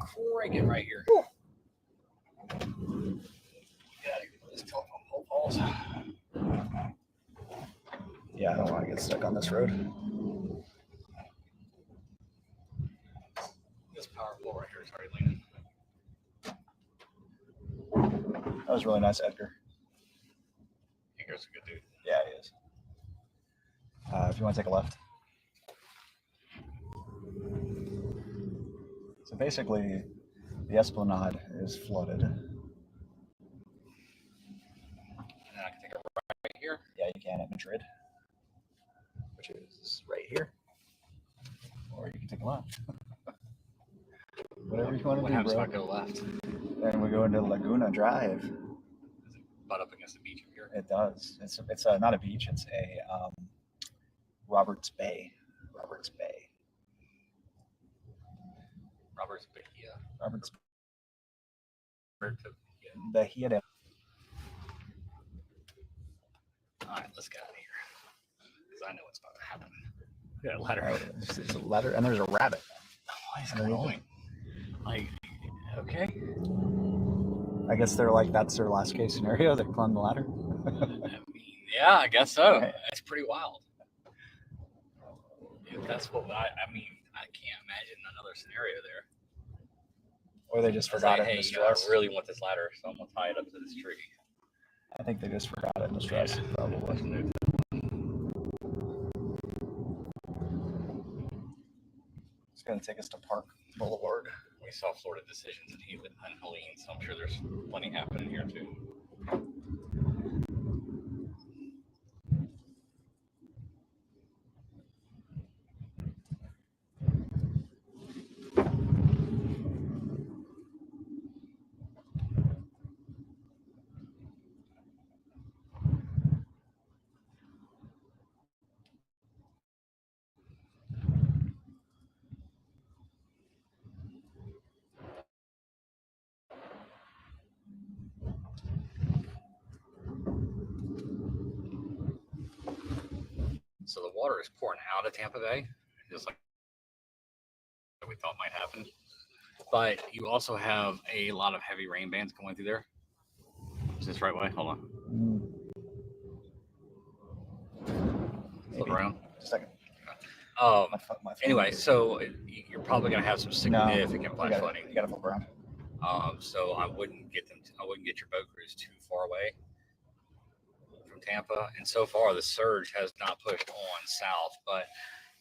Crank it right here. Get out of here with this telephone pole balls. Yeah, I don't want to get stuck on this road. This power pole right here is already leaning. That was really nice, Edgar. Edgar's a good dude. Yeah, he is. If you want to take a left. So basically, the Esplanade is flooded. And then I can take a right here. Yeah, you can at Madrid, which is right here. Or you can take a left. Whatever you want to what do, happens bro. if I go left? Then we go into Laguna Drive. Does it butt up against the beach up here? It does. It's not a beach. It's a Roberts Bay. Roberts Bay. Robert's Bahia. Roberts Bahia. Bahia. All right, let's get out of here. Because I know what's about to happen. Look at that ladder. It's a ladder, and there's a rabbit. Why is it going? Like, okay. I guess they're like, that's their last case scenario. They climb the ladder. I mean, yeah, I guess so. Right. That's pretty wild. If that's what I can't imagine another scenario there. Or they just forgot it in the stress. I really want this ladder, so I'm gonna tie it up to this tree. I think they just forgot it in the stress, probably. It's gonna take us to Park Boulevard. We saw Florida decisions in Helene, so I'm sure there's plenty happening here too. So the water is pouring out of Tampa Bay, just like we thought might happen. But you also have a lot of heavy rain bands going through there. Is this the right way? Hold on. Flip around. Just a second. Anyway, so you're probably going to have some significant flash flooding. You got to flip around. So I wouldn't get your boat crews too far away from Tampa. And so far, the surge has not pushed on south. But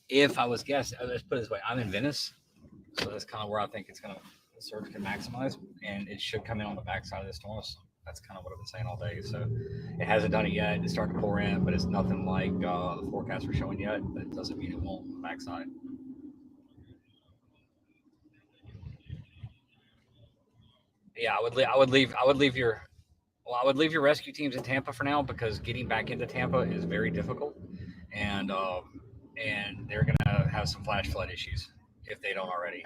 if I was guessing, let's put it this way: I'm in Venice, so that's kind of where I think the surge can maximize, and it should come in on the backside of the storm. So that's kind of what I've been saying all day. So it hasn't done it yet. It's starting to pour in, but it's nothing like the forecasts are showing yet. But it doesn't mean it won't on the backside. Yeah, I would leave your rescue teams in Tampa for now, because getting back into Tampa is very difficult, and they're gonna have some flash flood issues if they don't already.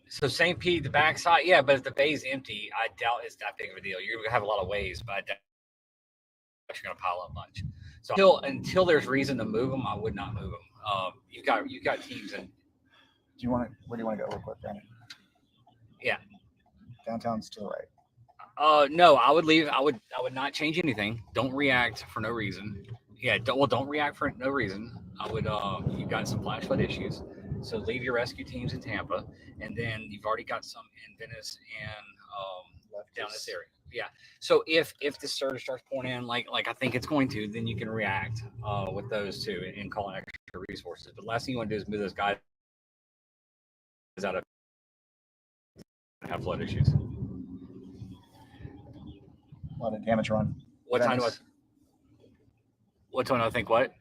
So St. Pete, the backside, yeah, but if the bay's empty, I doubt it's that big of a deal. You're gonna have a lot of waves, but I doubt you're gonna pile up much. So until there's reason to move them, I would not move them. You've got teams in. Where do you want to go real quick, Brandon? Yeah. Downtown's to the right. No, I would leave. I would not change anything. Don't react for no reason. Yeah, don't react for no reason. I would. You've got some flash flood issues, so leave your rescue teams in Tampa, and then you've already got some in Venice and down this area. Yeah. So if the surge starts pouring in, like I think it's going to, then you can react with those two and call in extra resources. But the last thing you want to do is move those guys out of have flood issues. A lot of damage run. What time do I think what?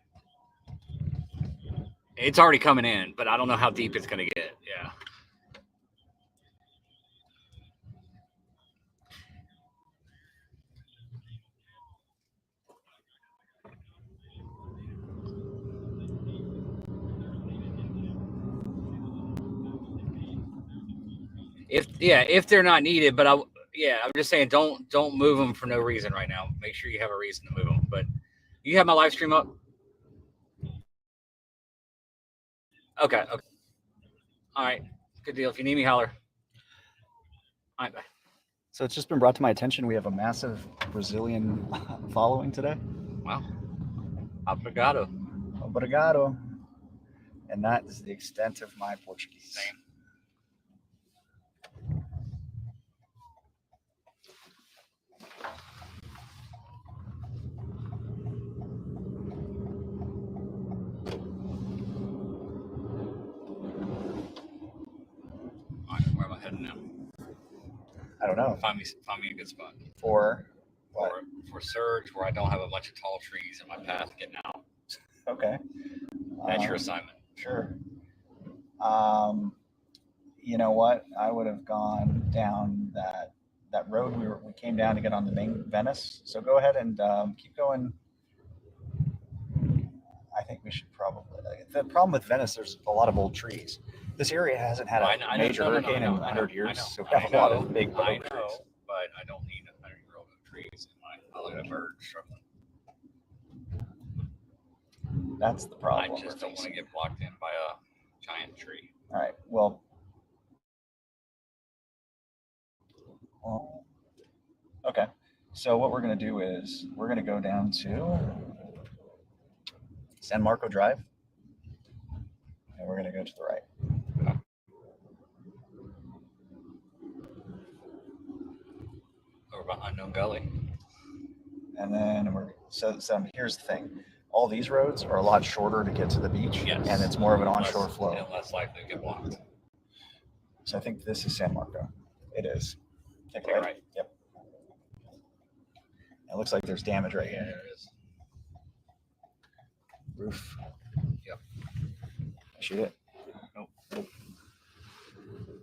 It's already coming in, but I don't know how deep it's going to get. Yeah. If they're not needed, but Yeah, I'm just saying, don't move them for no reason right now. Make sure you have a reason to move them. But you have my live stream up. Okay. Okay. All right. Good deal. If you need me, holler. All right. Bye. So it's just been brought to my attention. We have a massive Brazilian following today. Wow. Obrigado. Obrigado. And that is the extent of my Portuguese. Same. All right. Where am I heading now? I don't know. Find me a good spot. For what? For surge where I don't have a bunch of tall trees in my path getting out. Okay. That's your assignment. Sure. You know what? I would have gone down that road we came down to get on the main Venice. So go ahead and keep going. I think we should probably. The problem with Venice, there's a lot of old trees. This area hasn't had a major hurricane in 100 years, so we have a lot of big oak trees. But I don't need 100-year-old oak trees in my. I look at a bird struggling. That's the problem. I just don't want to get blocked in by a giant tree. All right. Well, okay. So what we're going to do is we're going to go down to San Marco Drive, and we're going to go to the right. Over by Unknown Gully. And then so here's the thing. All these roads are a lot shorter to get to the beach, yes. And it's more of an onshore flow. And less likely to get blocked. So I think this is San Marco. It is. Take it right. Yep. It looks like there's damage right here. Yeah, there is. Roof. Yep. Shoot it. Nope.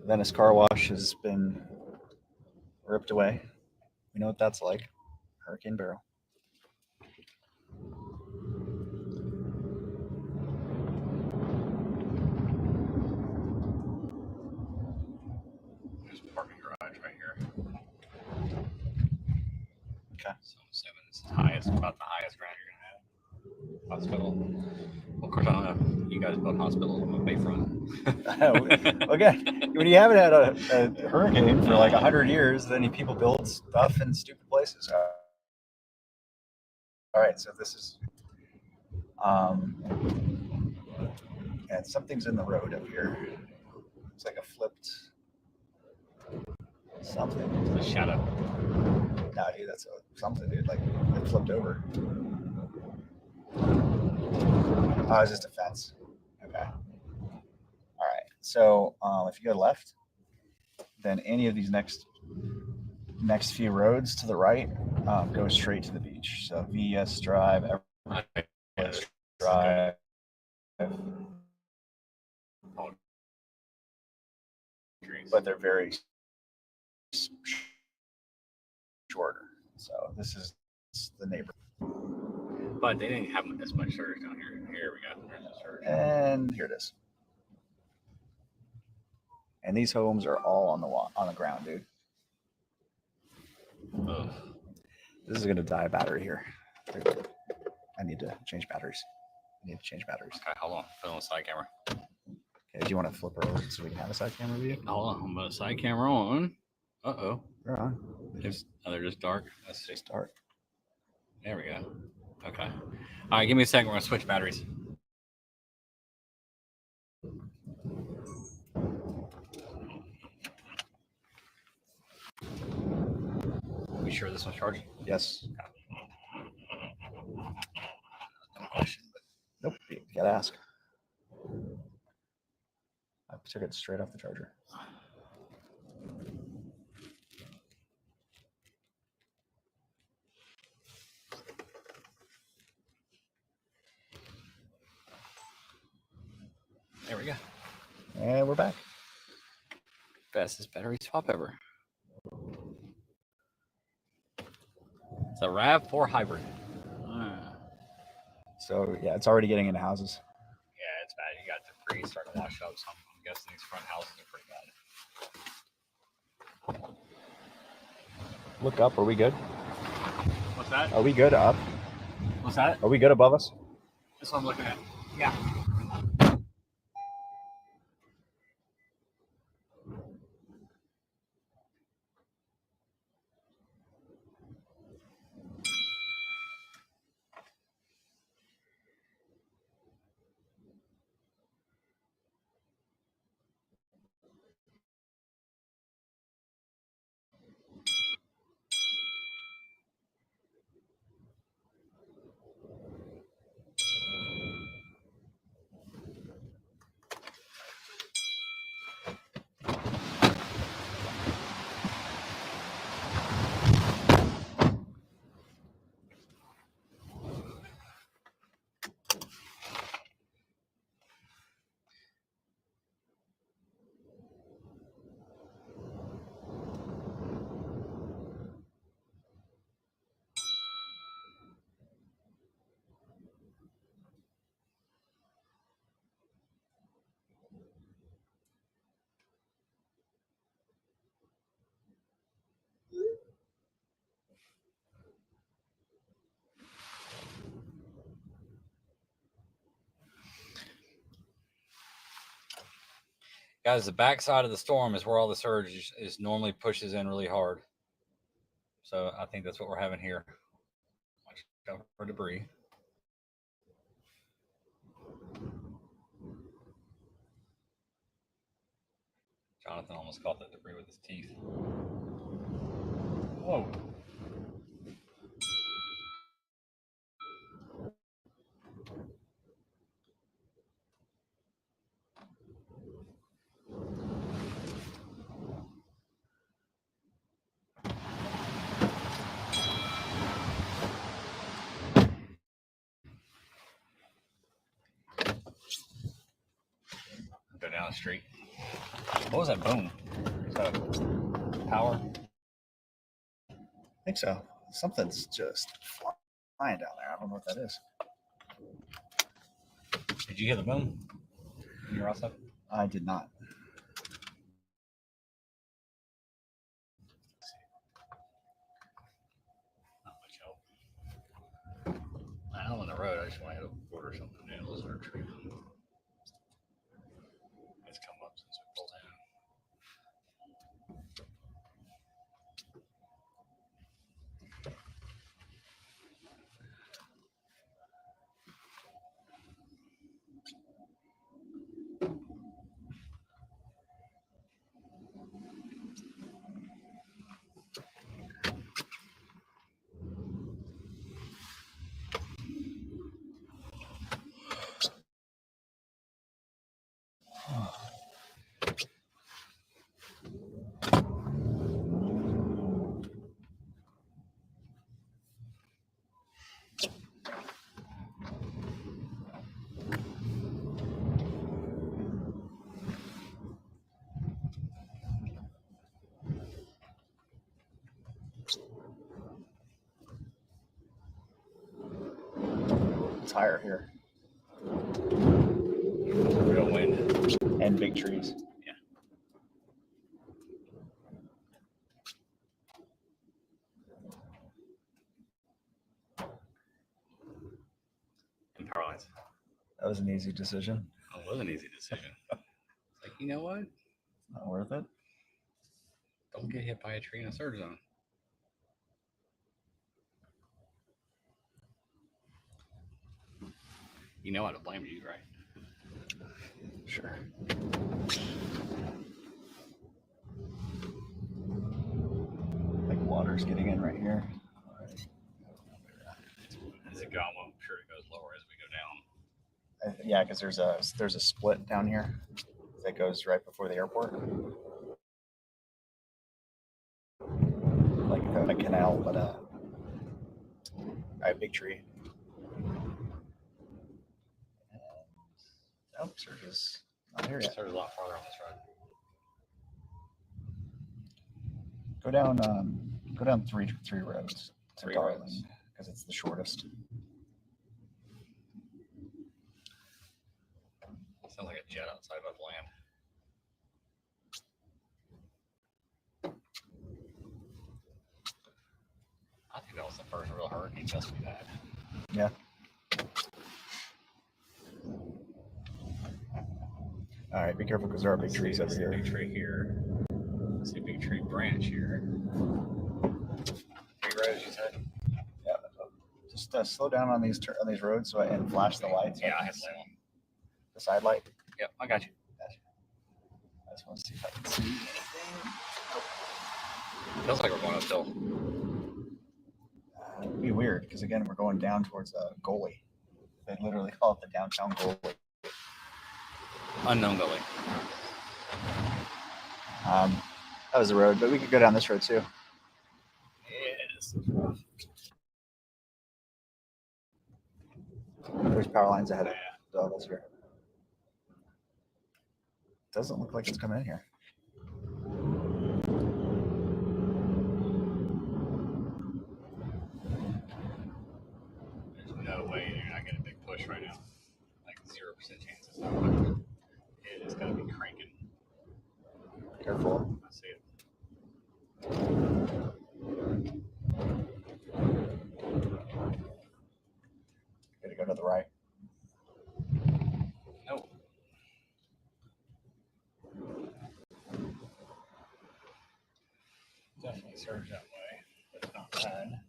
Venice car wash has been ripped away. We know what that's like. Hurricane barrel. There's a parking garage right here. Okay. So I'm assuming this is about the highest ground you're gonna have. Hospital. Well, of course, I don't know. You guys built hospitals on the bayfront. Again, when you haven't had a hurricane for like 100 years, then people build stuff in stupid places. All right, so this is, and something's in the road up here. It's like a flipped something. It's a shadow. No, dude, that's something, dude. Like it flipped over. Oh, it's just a fence. Okay. All right. So if you go left, then any of these next few roads to the right go straight to the beach. So VS Drive, Everest Drive. But they're very shorter. So this is the neighborhood. But they didn't have as much surge down here. Here we go. There's the surge. And here it is. And these homes are all on the ground, dude. Ugh. This is gonna die a battery here. I need to change batteries. Okay, hold on. Put on the side camera. Okay, do you want to flip her over so we can have a side camera view? Hold on. I'm putting the side camera on. Uh-oh. They're on. They're just dark. Let's see. Start. There we go. Okay. All right, give me a second. We're going to switch batteries. Are you sure this one's charging? Yes. No question. Nope. You gotta ask. I took it straight off the charger. There we go. And we're back. Fastest battery swap ever. It's a RAV4 hybrid. So yeah, it's already getting into houses. Yeah, it's bad. You got debris starting to wash up. So I'm guessing these front houses are pretty bad. Look up. Are we good? What's that? Are we good up? What's that? Are we good above us? That's what I'm looking at. Yeah. Guys, the backside of the storm is where all the surge is normally pushes in really hard. So I think that's what we're having here. Watch out for debris. Jonathan almost caught that debris with his teeth. Whoa. Go down the street. What was that boom? Is that power? I think so. Something's just flying down there. I don't know what that is. Did you hear the boom? You're outside? I did not. Not much help. I'm on the road. I just want to hit a board or something. Yeah, those are a tree. It's come up since we pulled in. It's higher here. Real wind. And big trees. Yeah. And power lines. That was an easy decision. It was an easy decision. It's like, you know what? Not worth it. Don't get hit by a tree in a surge zone. You know I don't blame you, right? Sure. Like water's getting in right here. As it goes, I'm sure it goes lower as we go down. Yeah, because there's a split down here that goes right before the airport, like a canal, but a big tree. Oh, surge is not here yet. Surge is a lot farther on this ride. Go down three roads to Three Darling roads. because it's the shortest. Sounds like a jet outside above land. that was the first real hurricane just we had. Yeah. All right, be careful because there are big trees over here. Big tree here. Let's see a big tree branch here. 3 rows, you said? Yeah. Just slow down on these roads and flash the lights. Yeah, I have light on. The side light. Yep, I got you. I just want to see if I can see anything. Feels like we're going uphill. It'd be weird because again we're going down towards a goalie. They literally call it the downtown goalie. Unknown gully. That was the road, but we could go down this road too. Yes. There's power lines ahead of us here. Doesn't look like it's coming in here. There's no way you're not getting a big push right now. Like 0% chance it's not working. It is going to be cranking. Careful. I see it. Gotta go to the right. No. Definitely surge that way, but it's not bad.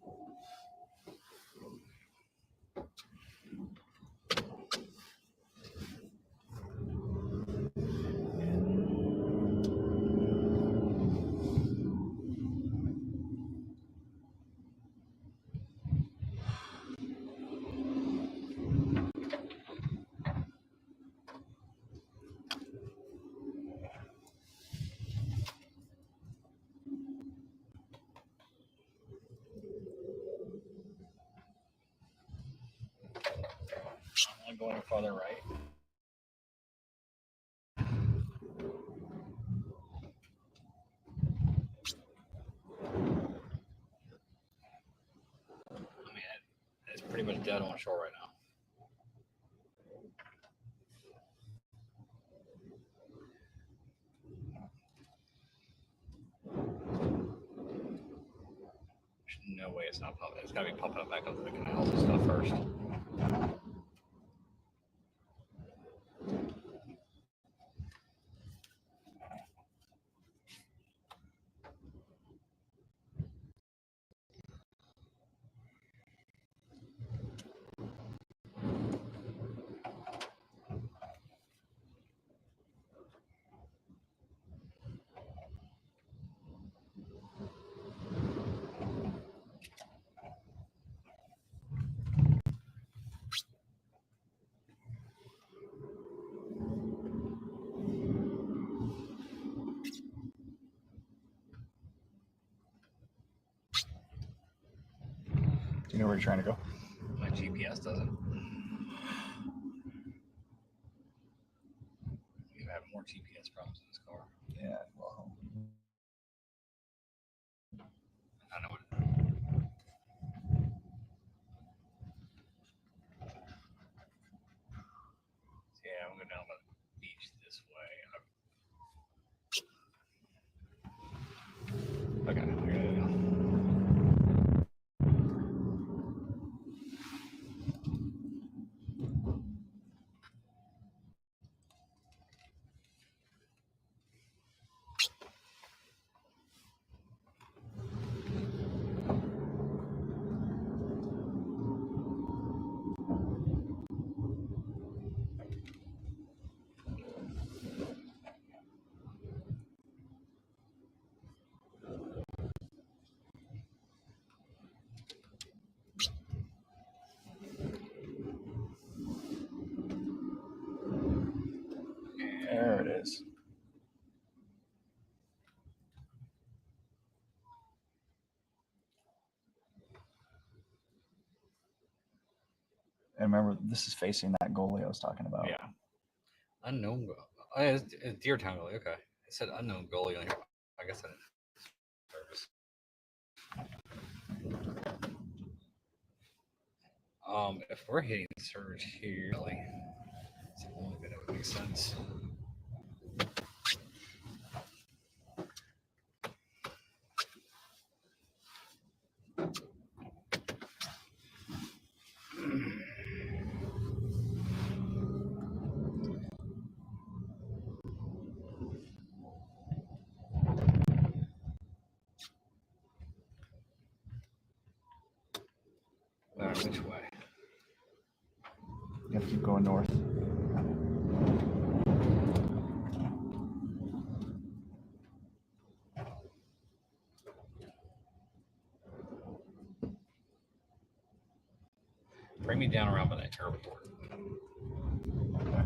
I'm going farther right. I mean, it's pretty much dead on shore right now. There's no way it's not pumping. It's got to be pumping up back up to the canals and stuff first. Do you know where you're trying to go? My GPS doesn't. You have more GPS problems in this car. Yeah, well. I know what. Yeah, I'm going down by the beach this way. Okay, I gotta go. There it is. And remember, this is facing that goalie I was talking about. Yeah. Unknown goalie. Oh, yeah, it's Deertown goalie. Okay. It said unknown goalie on here. I guess I didn't. If we're hitting surge here, like, it's the only thing that would make sense. right, which way? You have to keep going north. Bring me down around by that carport. Okay.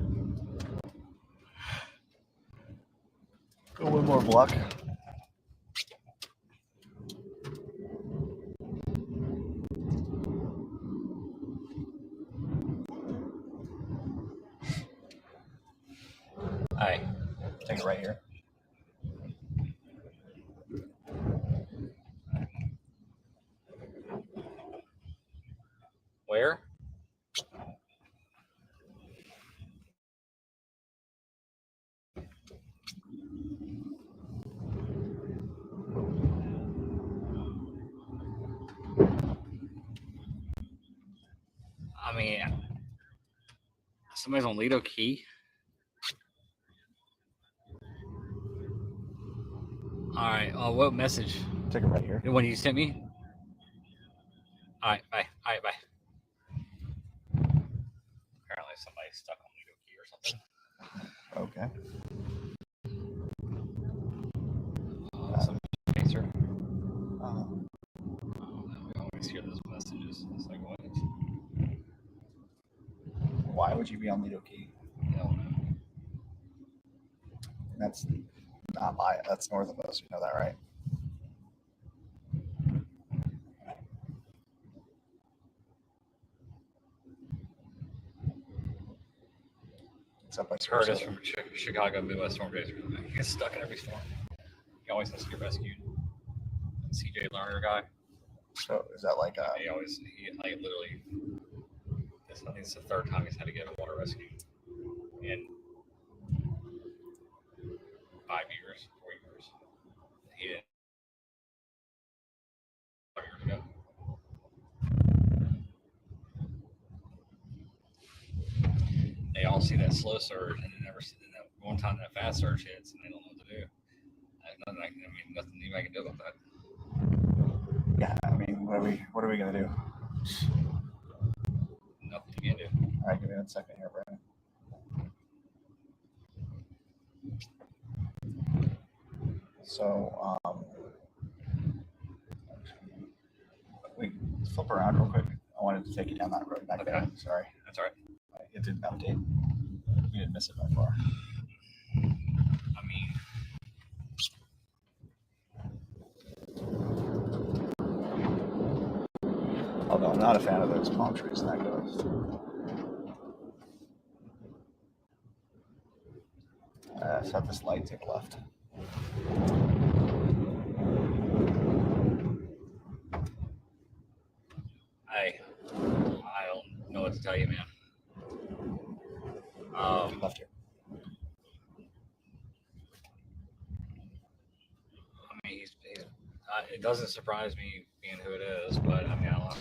Go one more block. Hi. Take it right here. Where? I mean, somebody's on Lido Key. All right. What message? Take it right here. The one you sent me? All right. Bye. All right. Bye. Apparently somebody's stuck on Lido Key or something. Okay. Some chaser. Um, We always hear those messages. It's like, what? why would you be on Lido Key? No. That's not my. That's north of us. You know that, right? It's up by Curtis Sarasota. from Chicago Midwest Storm Chaser. He gets stuck in every storm. He always has to get rescued. CJ Lerner guy. So is that like a? He like literally. I think it's the third time he's had to get a water rescue in 5 years, 4 years. He didn't 5 years ago. They all see that slow surge and they never see that one time that fast surge hits and they don't know what to do. Nothing anybody can do about that. Yeah, I mean, what are we gonna do? Nothing you can do. All right, give me 1 second here, Brandon. So, we flip around real quick. I wanted to take you down that road back Okay. there. Sorry. That's all right. It didn't update. We didn't miss it by far. I mean, Although I'm not a fan of those palm trees in that ghost. So at this light, take a left. I don't know what to tell you, man. Left here. I mean, it doesn't surprise me being who it is, but I mean, I don't know.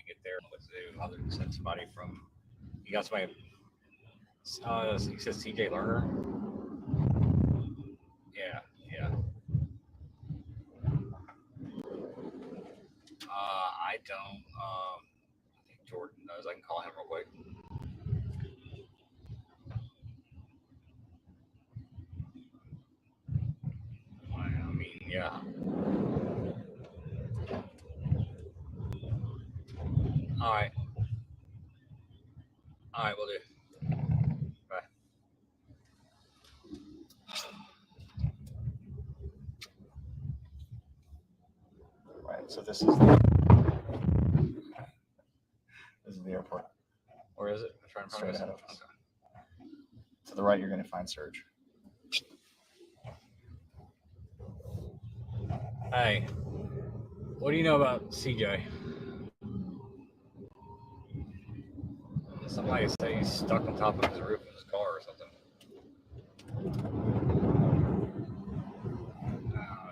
Get there and what to do other than send somebody from. You got somebody. He says CJ Lerner. Yeah. I don't. I think Jordan knows. I can call him real quick. I mean, yeah. All right, we'll do. Bye. Right. So this is the airport. Where is it? I'm trying to find Straight it. ahead of us. To the right, you're going to find Surge. Hey, what do you know about CJ? Somebody say he's stuck on top of his roof of his car or something.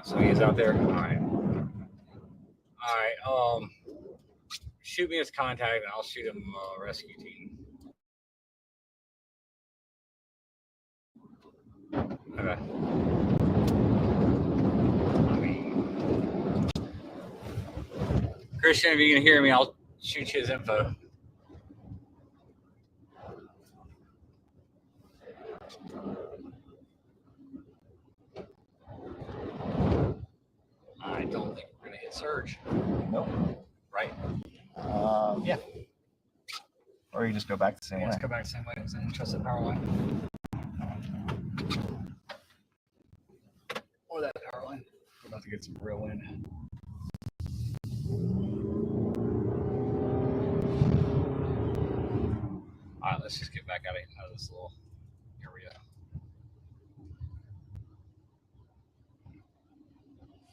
So he's out there. All right. Shoot me his contact, and I'll shoot him a rescue team. Okay. I mean, Christian, if you can hear me, I'll shoot you his info. I don't think we're gonna hit surge. Nope. Right? Yeah. Or you just go back the same way. Let's go back the same way. Trust the power line. Or that power line. We're about to get some real wind. All right, let's just get back out of this little area.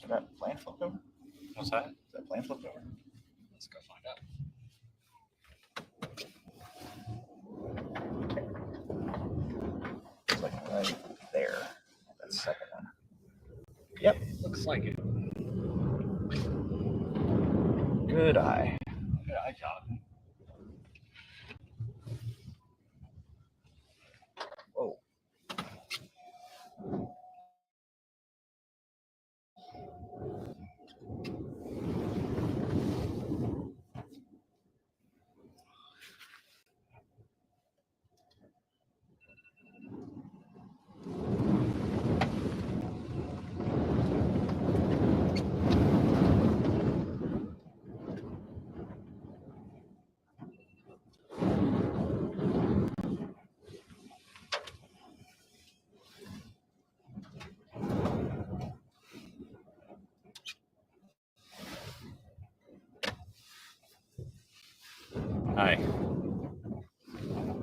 Is that plane flipped over? What's that? Is that plane flipped over? Let's go find out. It's like right there. That second one. Yep. Looks like it. Good eye. Good eye job. Whoa. Hi.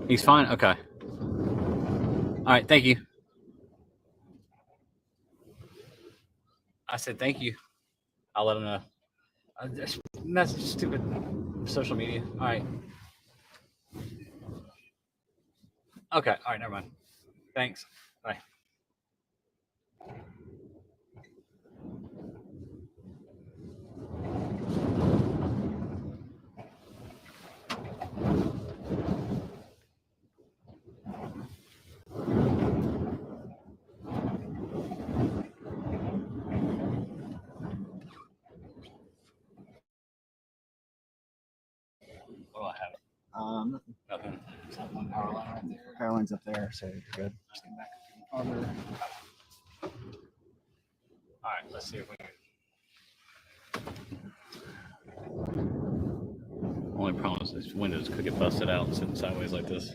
He's fine? Okay. All right, thank you. I said thank you. I'll let him know. That's stupid social media. All right. Okay. All right, never mind. Thanks. Bye. What do I have? Nothing. There's that one power line right there. Power line's up there, so you're good. Just get back a few farther. All right, let's see if we can. Only problem is these windows could get busted out sitting sideways like this.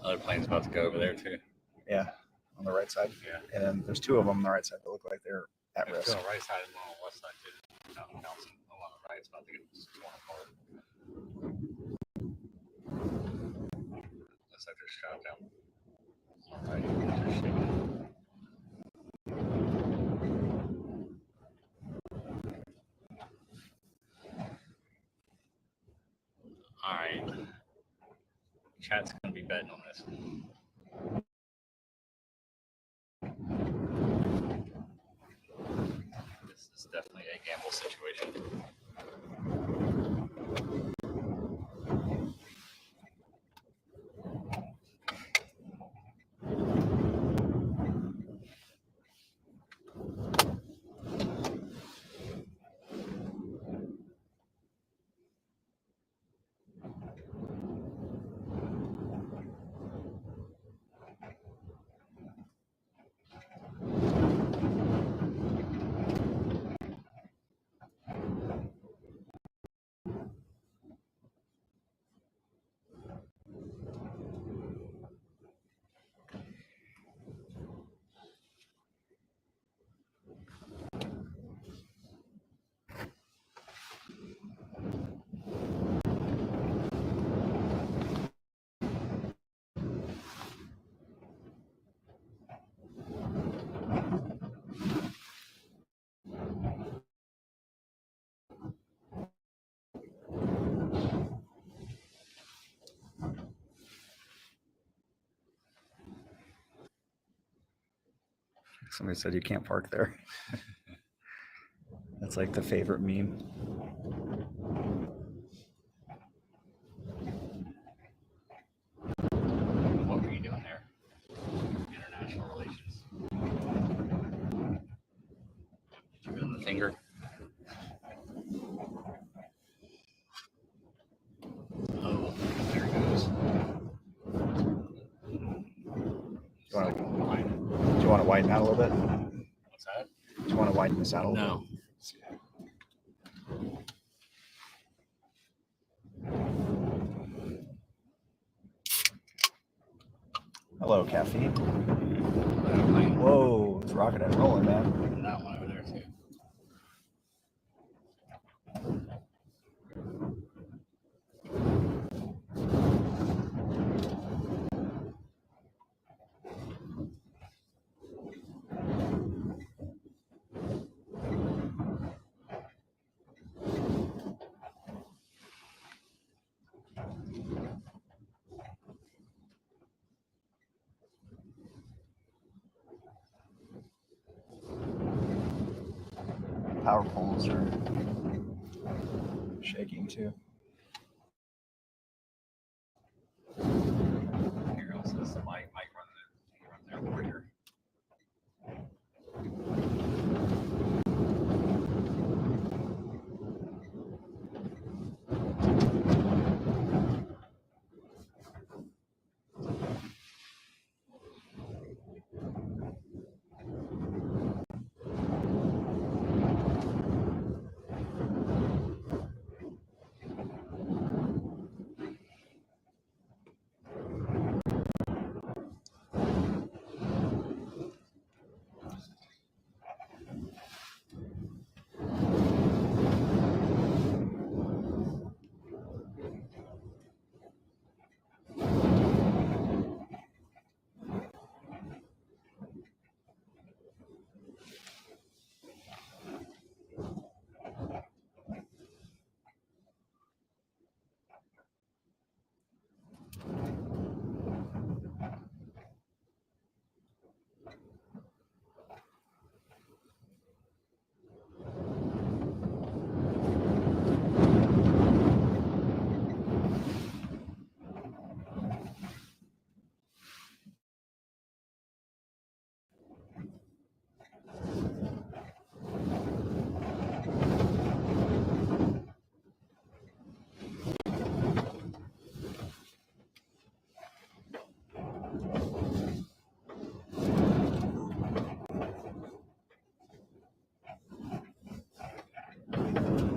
Other plane's about to go over there too. Yeah, on the right side. Yeah. And then there's two of them on the right side that look like they're at There's risk. two on the right side and one on the left side too. Mountain Council. The one on the right is about to get torn apart. Looks like they're shot down. All right, they're shaking. All right. Chat's gonna be betting on this. This is definitely a gamble situation. Somebody said you can't park there. That's like the favorite meme. What were you doing there? International relations. Did you run the finger? Oh, there it goes. Do you want to widen out a little bit? What's that? Do you want to widen this out a little No. bit? Hello, caffeine. Whoa, it's rocking and rolling, man. That one over there too. Power poles are shaking too. Here, else this might run there quicker.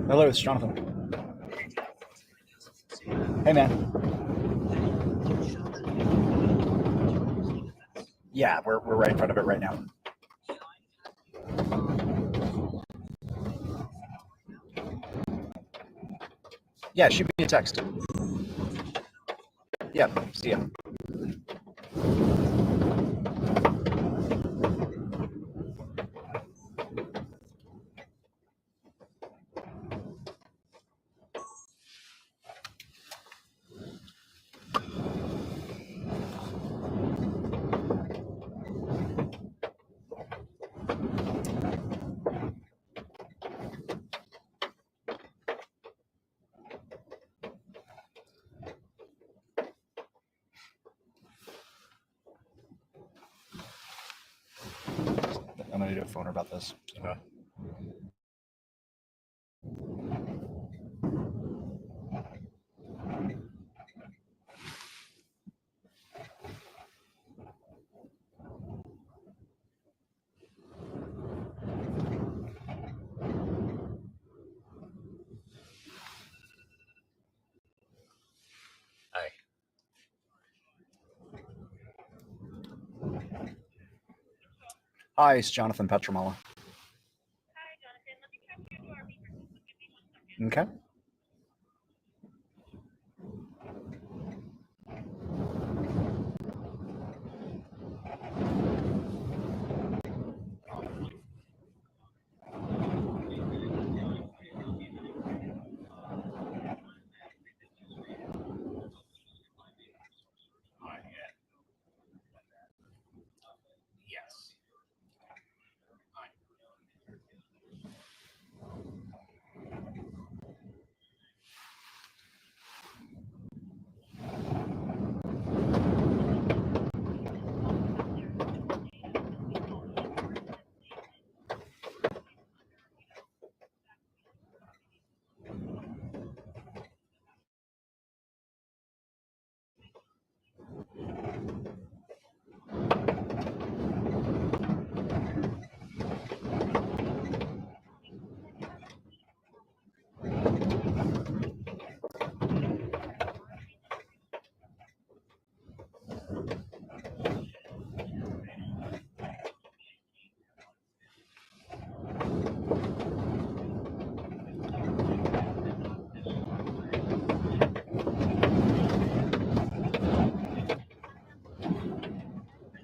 Hello, it's Jonathan. Hey, man. Yeah, we're right in front of it right now. Yeah, shoot me a text. Yeah, see ya. I'm gonna do a phone about this. Okay. Hey. Hi, it's Jonathan Petramala. Hi, Jonathan. Let me transfer you to our beeper system. Give me 1 second. Okay. All right, yeah. Yes.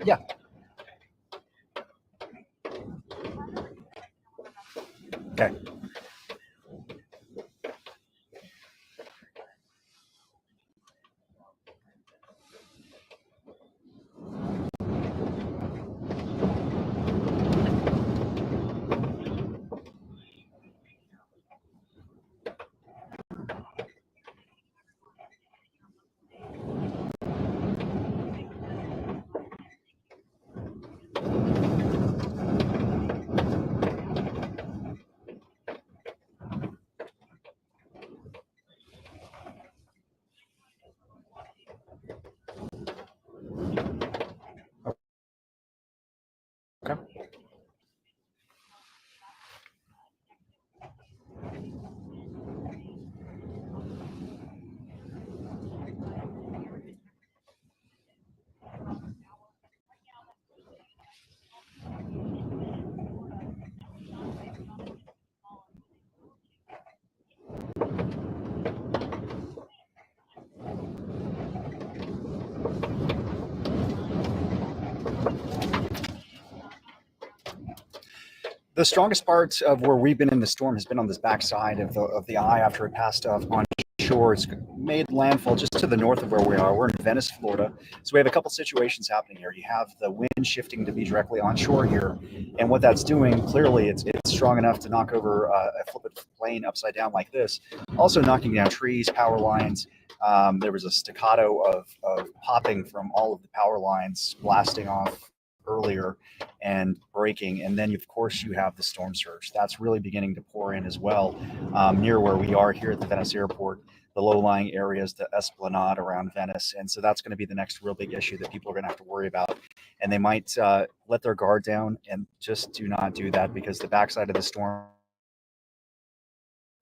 Yeah. Okay. Okay. The strongest part of where we've been in the storm has been on this backside of the eye after it passed off on shore. It's made landfall just to the north of where we are. We're in Venice, Florida. So we have a couple situations happening here. You have the wind shifting to be directly onshore here. And what that's doing, clearly, it's strong enough to knock over a flipped plane upside down like this. Also knocking down trees, power lines. There was a staccato of popping from all of the power lines blasting off earlier and breaking. And then, of course, you have the storm surge. That's really beginning to pour in as well near where we are here at the Venice airport, the low-lying areas, the esplanade around Venice. And so that's going to be the next real big issue that people are going to have to worry about. And they might let their guard down, and just do not do that, because the backside of the storm,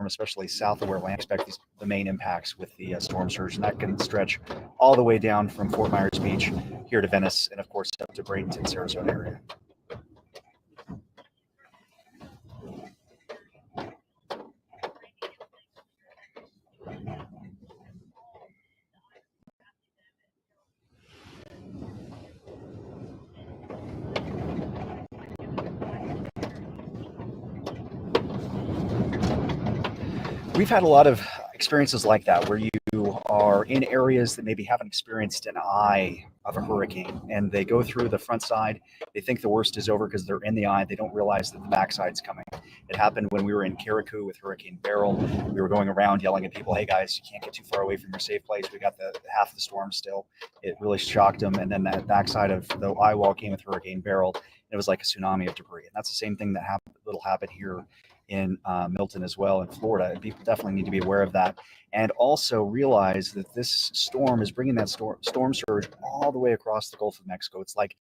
especially south of where we expect the main impacts with the storm surge, and that can stretch all the way down from Fort Myers Beach here to Venice, and of course up to Bradenton, Sarasota area. We've had a lot of experiences like that, where you are in areas that maybe haven't experienced an eye of a hurricane, and they go through the front side. They think the worst is over because they're in the eye. They don't realize that the backside's coming. It happened when we were in Carriacou with Hurricane Beryl. We were going around yelling at people, "Hey guys, you can't get too far away from your safe place. We got the half the storm still." It really shocked them. And then that backside of the eye wall came with Hurricane Beryl. It was like a tsunami of debris. And that's the same thing that'll happen here in Milton as well, in Florida. And people definitely need to be aware of that, and also realize that this storm is bringing that storm surge all the way across the Gulf of Mexico. It's like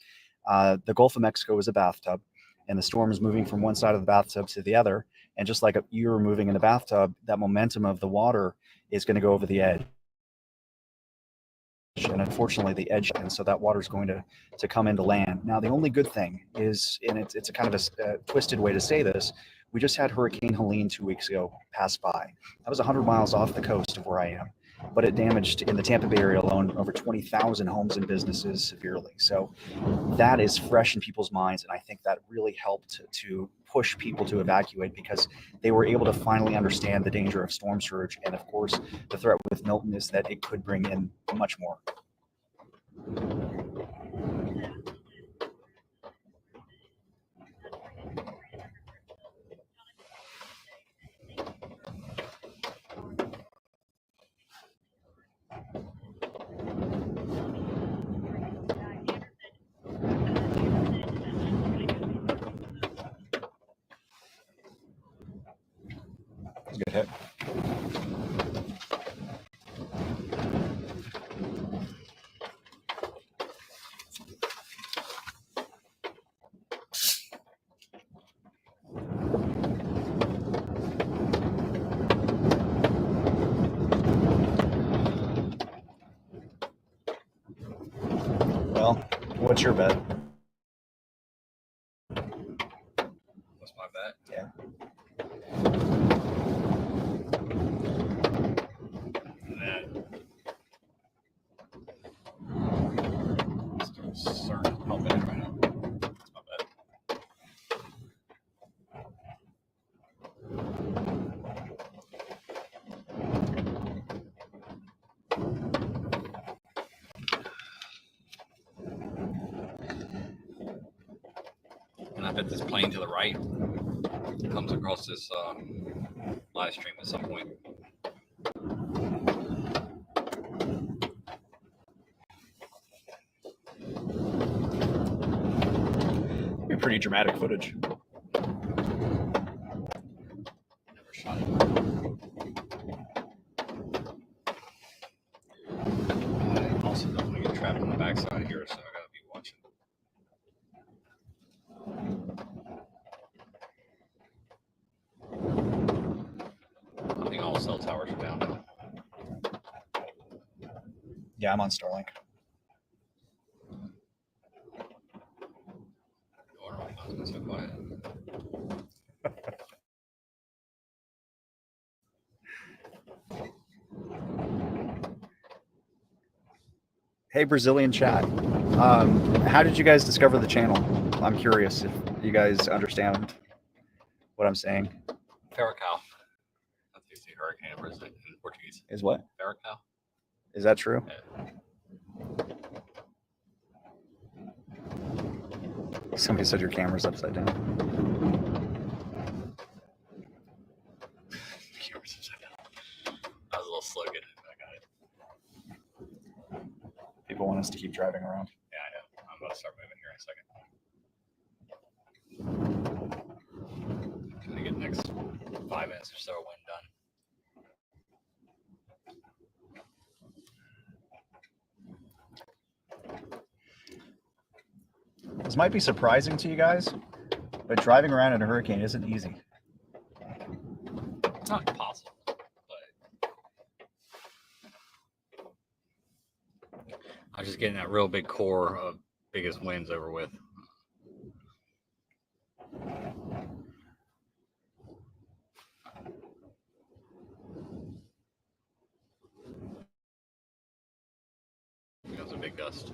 the Gulf of Mexico is a bathtub, and the storm is moving from one side of the bathtub to the other. And just like you're moving in the bathtub, that momentum of the water is going to go over the edge. And unfortunately, the edge, and so that water is going to come into land. Now, the only good thing is, and it's a kind of a twisted way to say this, we just had Hurricane Helene 2 weeks ago pass by. That was 100 miles off the coast of where I am, but it damaged, in the Tampa Bay area alone, over 20,000 homes and businesses severely. So that is fresh in people's minds, and I think that really helped to push people to evacuate, because they were able to finally understand the danger of storm surge. And of course, the threat with Milton is that it could bring in much more. Good hit. Well, what's your bet? What's my bet? Yeah. That start pumping. bet this plane to the right comes across this live stream at some point. Be pretty dramatic footage. Never shot it. I also don't want to get trapped on the backside here, so I gotta be watching. I think all cell towers are down now. Yeah, I'm on Starlink. It's so quiet. Hey, Brazilian chat. How did you guys discover the channel? I'm curious if you guys understand what I'm saying. Huracán. That's usually hurricane in Portuguese. Is what? Huracán. Is that true? Yeah. Somebody said your camera's upside down. Camera's upside down. I was a little slow getting it, but I got it. People want us to keep driving around. Yeah, I know. I'm about to start moving here in a second. Trying to get the next 5 minutes or so when done. This might be surprising to you guys, but driving around in a hurricane isn't easy. It's not impossible, but I'm just getting that real big core of biggest wins over with. Becomes a big gust.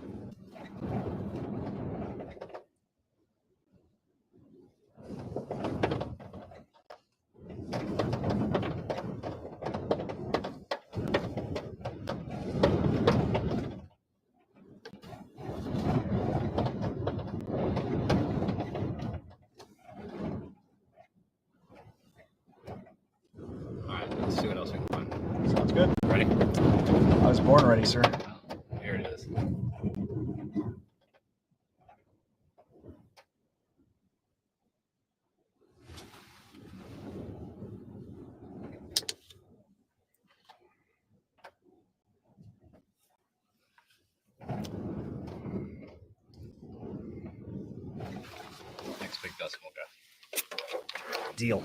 Let's see what else we can find. Sounds good. Ready? I was born ready, sir. Here it is. Next big dust will go. Deal.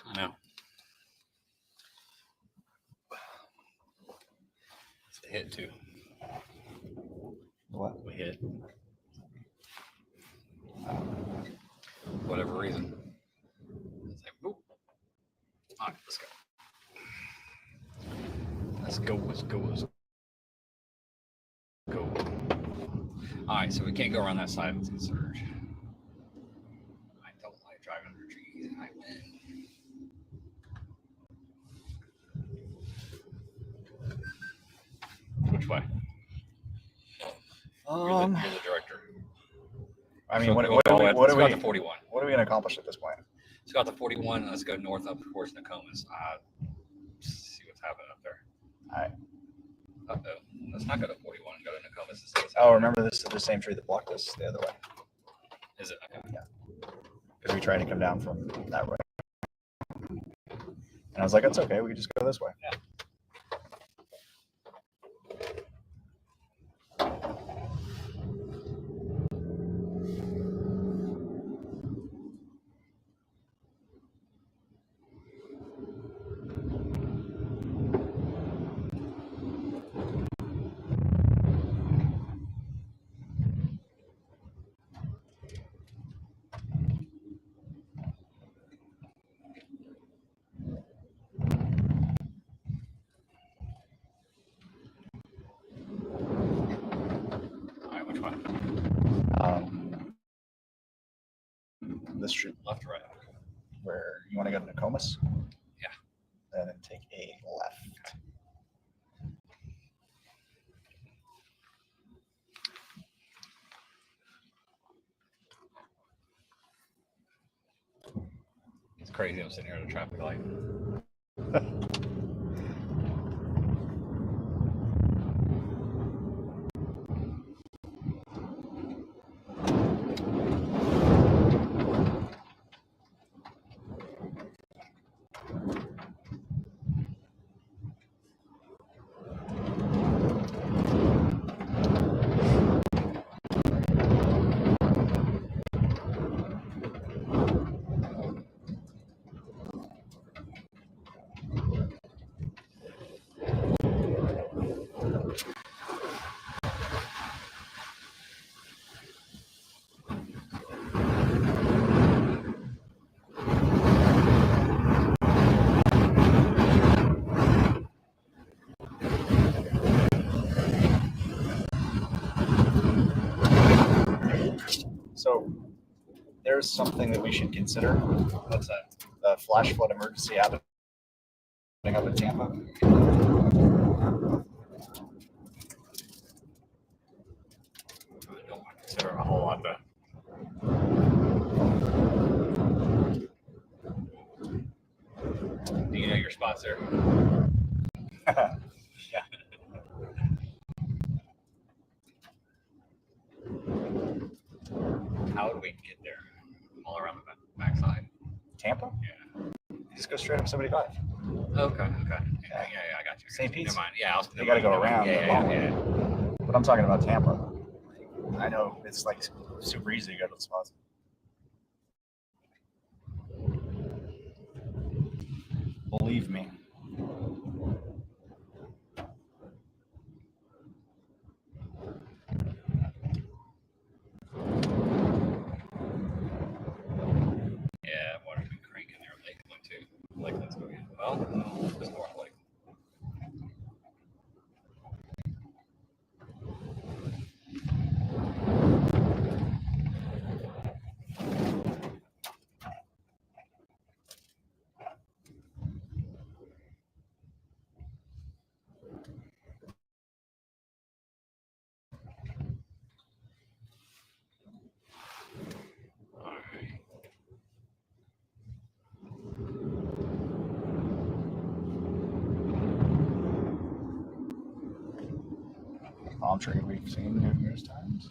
I know. It's the hit too. What? We hit. Whatever reason. It's like, boop. All right, let's go. Let's go. Let's go. Let's go. All right, so we can't go around that side. It's a surge. I don't like driving under trees. I win. Which way? You're the director. I mean, So what we'll are go we let's go out to 41. What are we going to accomplish at this point? Let's go out to 41. Let's go north up towards Nokomis. See what's happening up there. All right. Uh-oh. Let's not go to 41 and go to Nokomis. Oh, remember this is the same tree that blocked us the other way. Is it? Okay. Yeah. Because we tried to come down from that way. And I was like, that's okay. We can just go this way. Yeah. Which one? This street. Left or right? Where you want to go to Nokomis? Yeah. And then take a left. crazy. I'm sitting here at a traffic light. So there's something that we should consider. What's that? The flash flood emergency happening up in Tampa. I don't consider a whole lot though. Do you know your spots there? Yeah. How would we get there? All around the backside. Tampa? Yeah. You just go straight up 75. Okay. Yeah, I got you. St. Pete's. Never mind. Yeah, You got to go around. Yeah. But I'm talking about Tampa. I know it's like super easy to go to the spots. Believe me. Yeah, water's been cranking there. Lakeland too. Lakeland's going. Well, no, just north of Lakeland. Palm tree we've seen numerous times.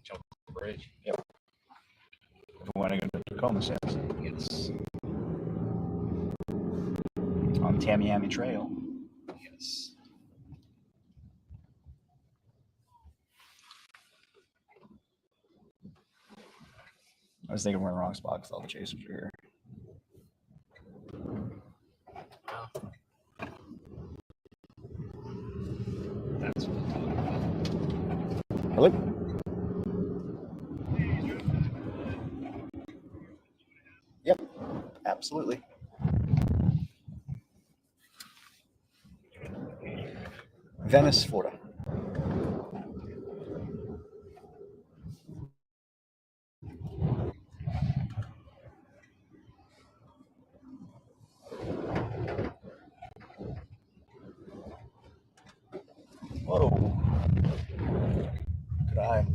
Jump the bridge. Yep. If we want to go to Tacoma, Says. Yes. On Tamiami Trail. Yes. I was thinking we're in the wrong spot because all the chasers are here. That's what I'm talking about. Hello? Yep, absolutely. Venice, Florida. Whoa. Good eye.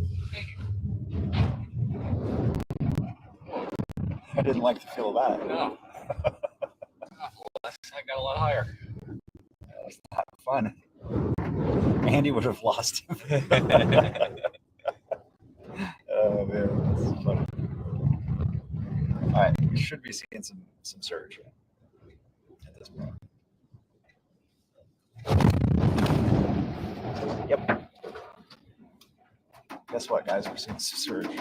I didn't like the feel of that. No. I got a lot higher. That was not fun. Andy would have lost him. Oh man, this is funny. All right, we should be seeing some surge at this point. Yep. Guess what, guys? We're seeing some surge.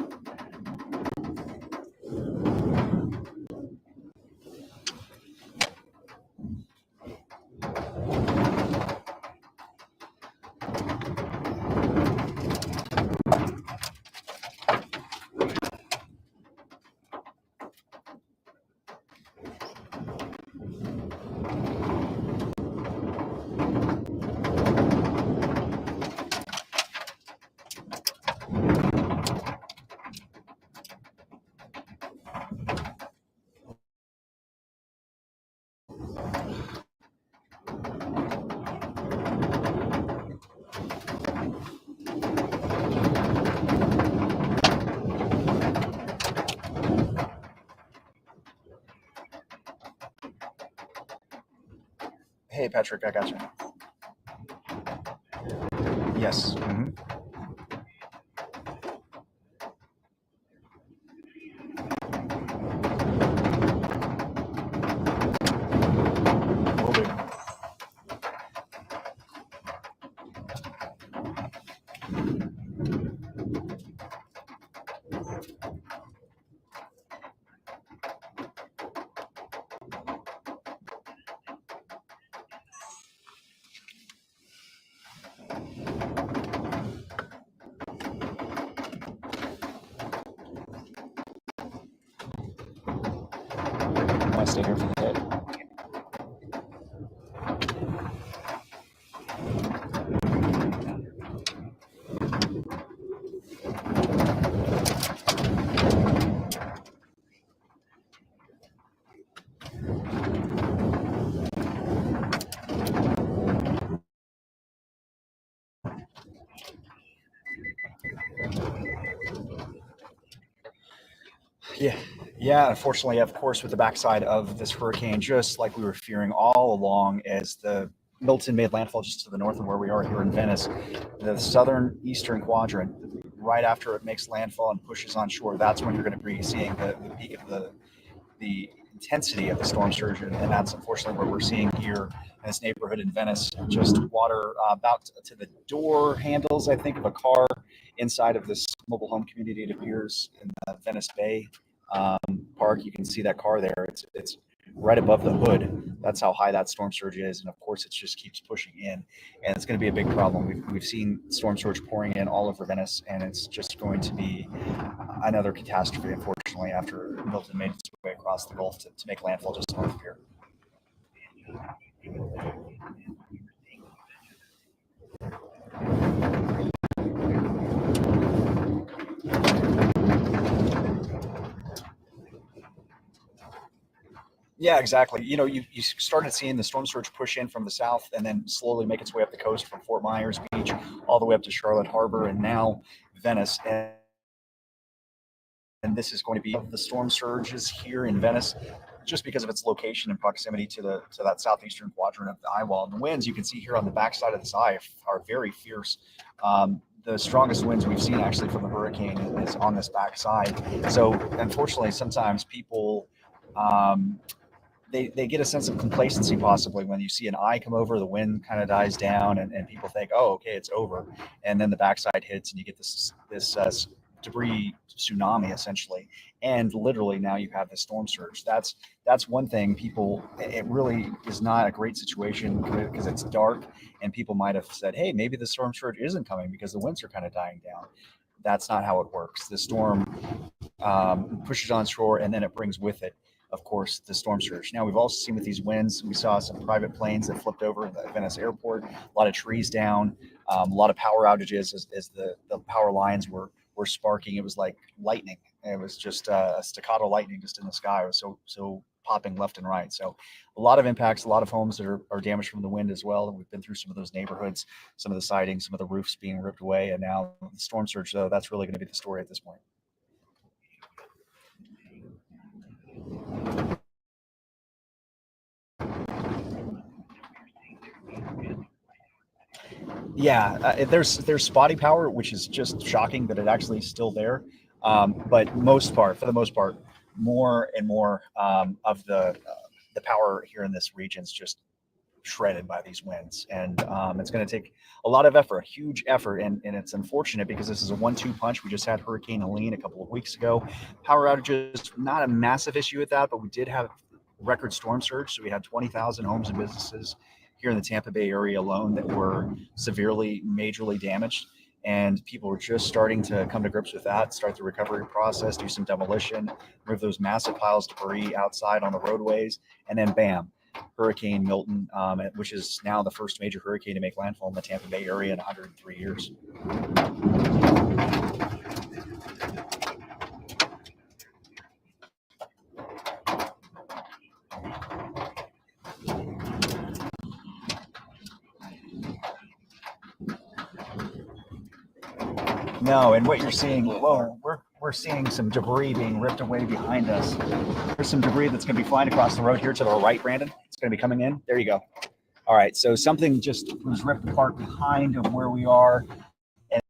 Hey, Patrick, I got you. Yes. Mm-hmm. Will do. I want to stay here for the day. Yeah. Unfortunately, of course, with the backside of this hurricane, just like we were fearing all along, as the Milton made landfall just to the north of where we are here in Venice, the southern eastern quadrant, right after it makes landfall and pushes on shore, that's when you're going to be seeing the peak of the intensity of the storm surge, and that's unfortunately what we're seeing here in this neighborhood in Venice. Just water about to the door handles, I think, of a car inside of this mobile home community. It appears in the Venice Bay Park. You can see that car there. It's right above the hood. That's how high that storm surge is, and of course, it just keeps pushing in, and it's going to be a big problem. We've seen storm surge pouring in all over Venice, and it's just going to be another catastrophe, unfortunately, after Milton made its way across the Gulf to make landfall just north of here. Yeah, exactly. You started seeing the storm surge push in from the south and then slowly make its way up the coast from Fort Myers Beach all the way up to Charlotte Harbor and now Venice. And this is going to be the storm surges here in Venice, just because of its location and proximity to that southeastern quadrant of the eye wall. And the winds you can see here on the backside of this eye are very fierce. The strongest winds we've seen actually from the hurricane is on this backside. So unfortunately, sometimes people they get a sense of complacency possibly when you see an eye come over, the wind kind of dies down, and people think, oh, okay, it's over, and then the backside hits, and you get this debris tsunami essentially, and literally now you have the storm surge. That's one thing. People, it really is not a great situation because it's dark, and people might have said, hey, maybe the storm surge isn't coming because the winds are kind of dying down. That's not how it works. The storm pushes on shore, and then it brings with it, of course, the storm surge. Now, we've also seen with these winds, we saw some private planes that flipped over in the Venice airport, a lot of trees down, a lot of power outages as the power lines were sparking. It was like lightning. It was just a staccato lightning just in the sky. It was so popping left and right. So a lot of impacts, a lot of homes that are damaged from the wind as well. And we've been through some of those neighborhoods, some of the sidings, some of the roofs being ripped away. And now the storm surge, though, that's really going to be the story at this point. Yeah, there's spotty power, which is just shocking that it actually is still there. But for the most part, more and more of the power here in this region is just shredded by these winds, and it's going to take a lot of effort, a huge effort, and it's unfortunate because this is a 1-2 punch. We just had Hurricane Helene a couple of weeks ago. Power outages, not a massive issue with that, but we did have record storm surge, so we had 20,000 homes and businesses here in the Tampa Bay area alone that were severely, majorly damaged. And people were just starting to come to grips with that, start the recovery process, do some demolition, move those massive piles of debris outside on the roadways, and then bam, Hurricane Milton, which is now the first major hurricane to make landfall in the Tampa Bay area in 103 years. No, and what you're seeing, we're seeing some debris being ripped away behind us. There's some debris that's going to be flying across the road here to the right, Brandon. It's going to be coming in. There you go. All right, so something just was ripped apart behind of where we are. And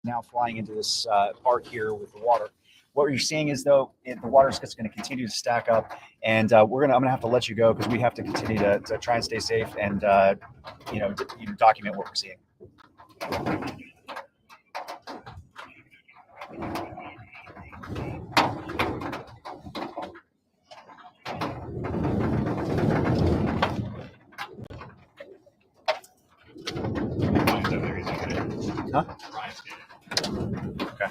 now flying into this park here with the water. What you're seeing is though the water is going to continue to stack up, and I'm going to have to let you go because we have to continue to try and stay safe and document what we're seeing. Huh? Okay.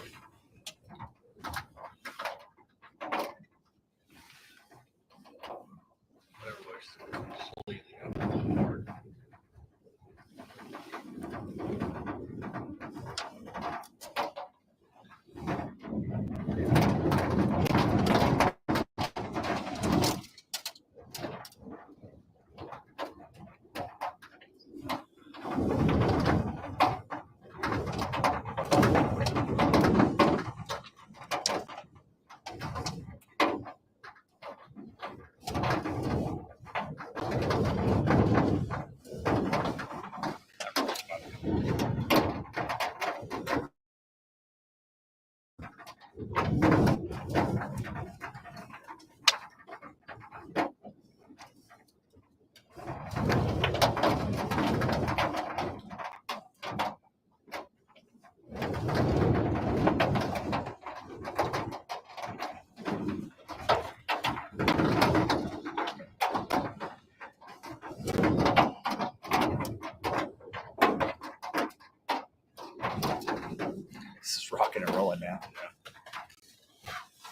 This is rocking and rolling now.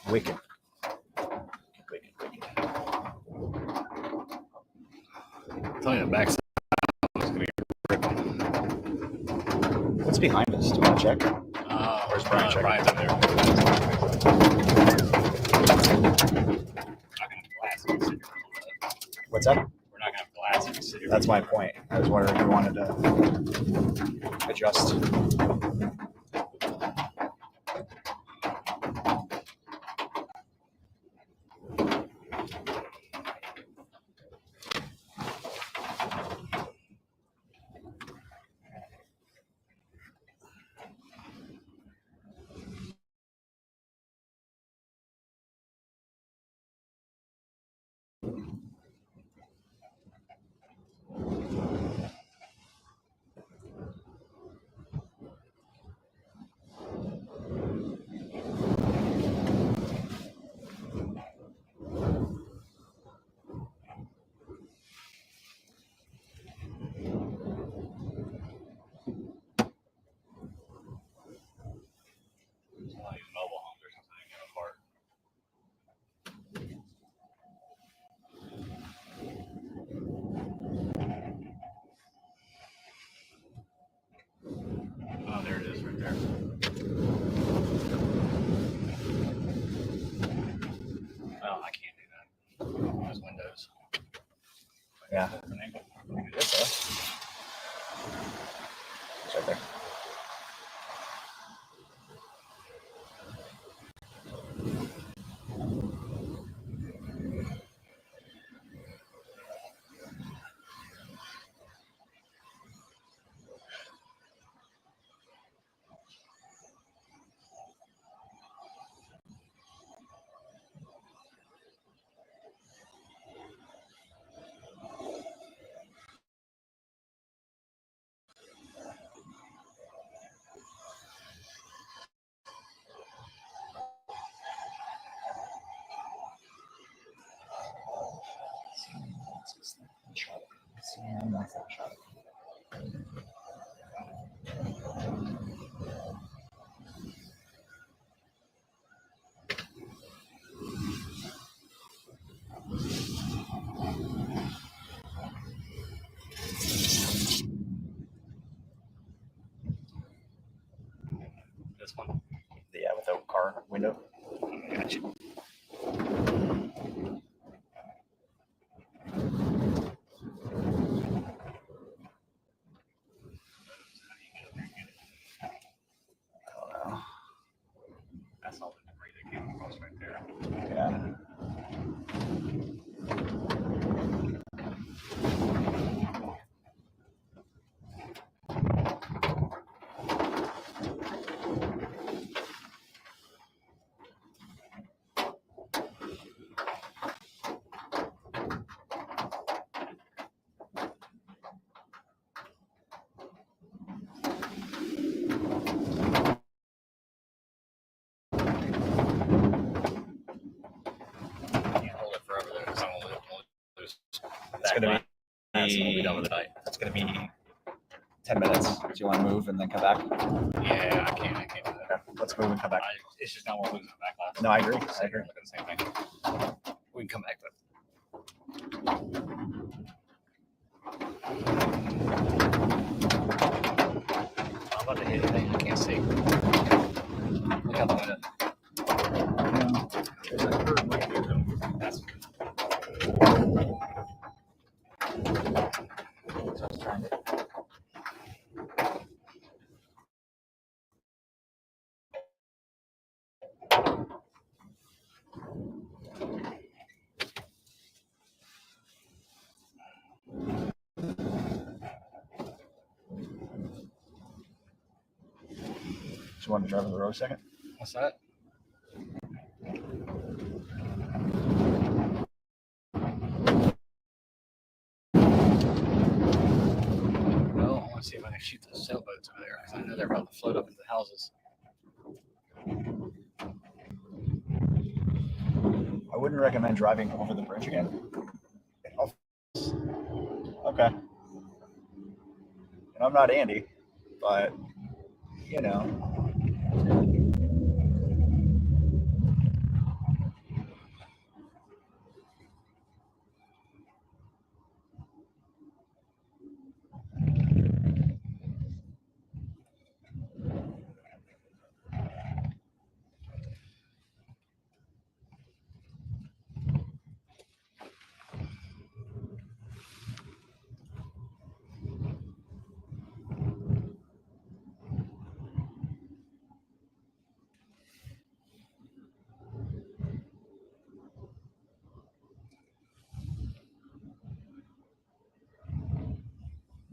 Wicked. Wicked. I'm telling you, the backside is going to get ripped. What's behind us? Do you want to check? Where's Brian? Brian's up there. Not going to have glasses. What's up? We're not going to have glasses. That's my point. I was wondering if you wanted to adjust. Oh, there it is right there. Oh, I can't do that. Those windows. Yeah. It's right there. This one. Yeah, with the car window. Gotcha. I don't know. That's all the debris that came across right there. Yeah. Can't hold it forever though, because I'm gonna lose. It's gonna be. That's when we'll be done with the night. It's gonna be 10 minutes. Do you want to move and then come back? Yeah, I can't do that. Okay, let's move and come back. It's just not what losing it back last. No, I agree. I agree. Look at the same thing. We can come back though. I'm about to hit anything. I can't see. Look out the window. There's a curve right here though. That's So I was trying to. Just wanted to drive on the road a second. what's that? Well, I want to see if I can shoot those sailboats over there because I know they're about to float up into the houses. I wouldn't recommend driving over the bridge again. Okay. And I'm not Andy, but you know.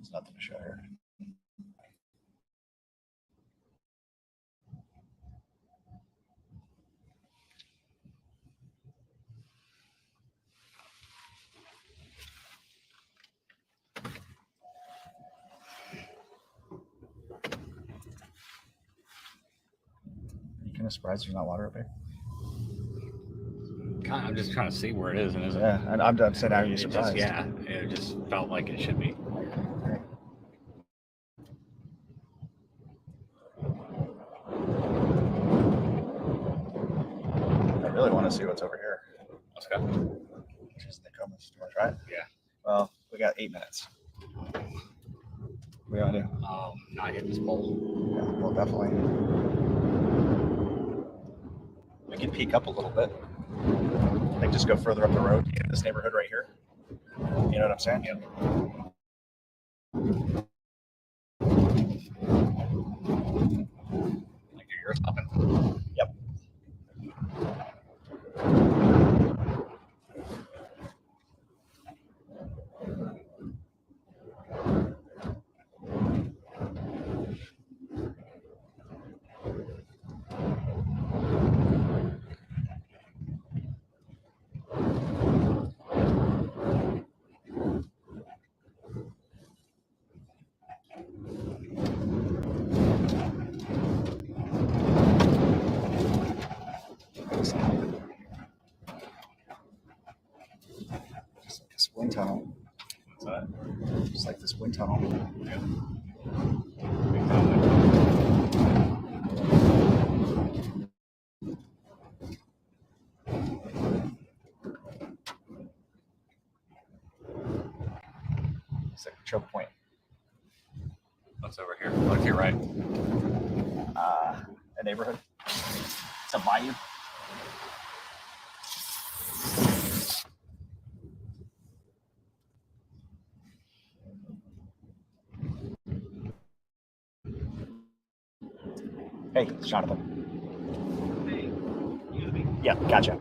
There's nothing to show here. You kind of surprised there's not water up here? I'm just trying to see where it is and isn't. Yeah, and I'm saying, are you It just, surprised? yeah, it just felt like it should be. I really want to see what's over here. Let's go. Which is the Nokomis. Do you want to try it? Yeah. Well, we got 8 minutes. What do you want to do? Not hit this pole. Yeah, well, definitely. We can peek up a little bit. Like just go further up the road in this neighborhood right here. You know what I'm saying? Yep. Like your ears popping. Yep. Just like this wind tunnel. What's that? Just like this wind tunnel. Yeah. It's like a choke point. What's over here? Look to your right. A neighborhood. It's a bayou. Hey, it's Jonathan. Yeah, gotcha.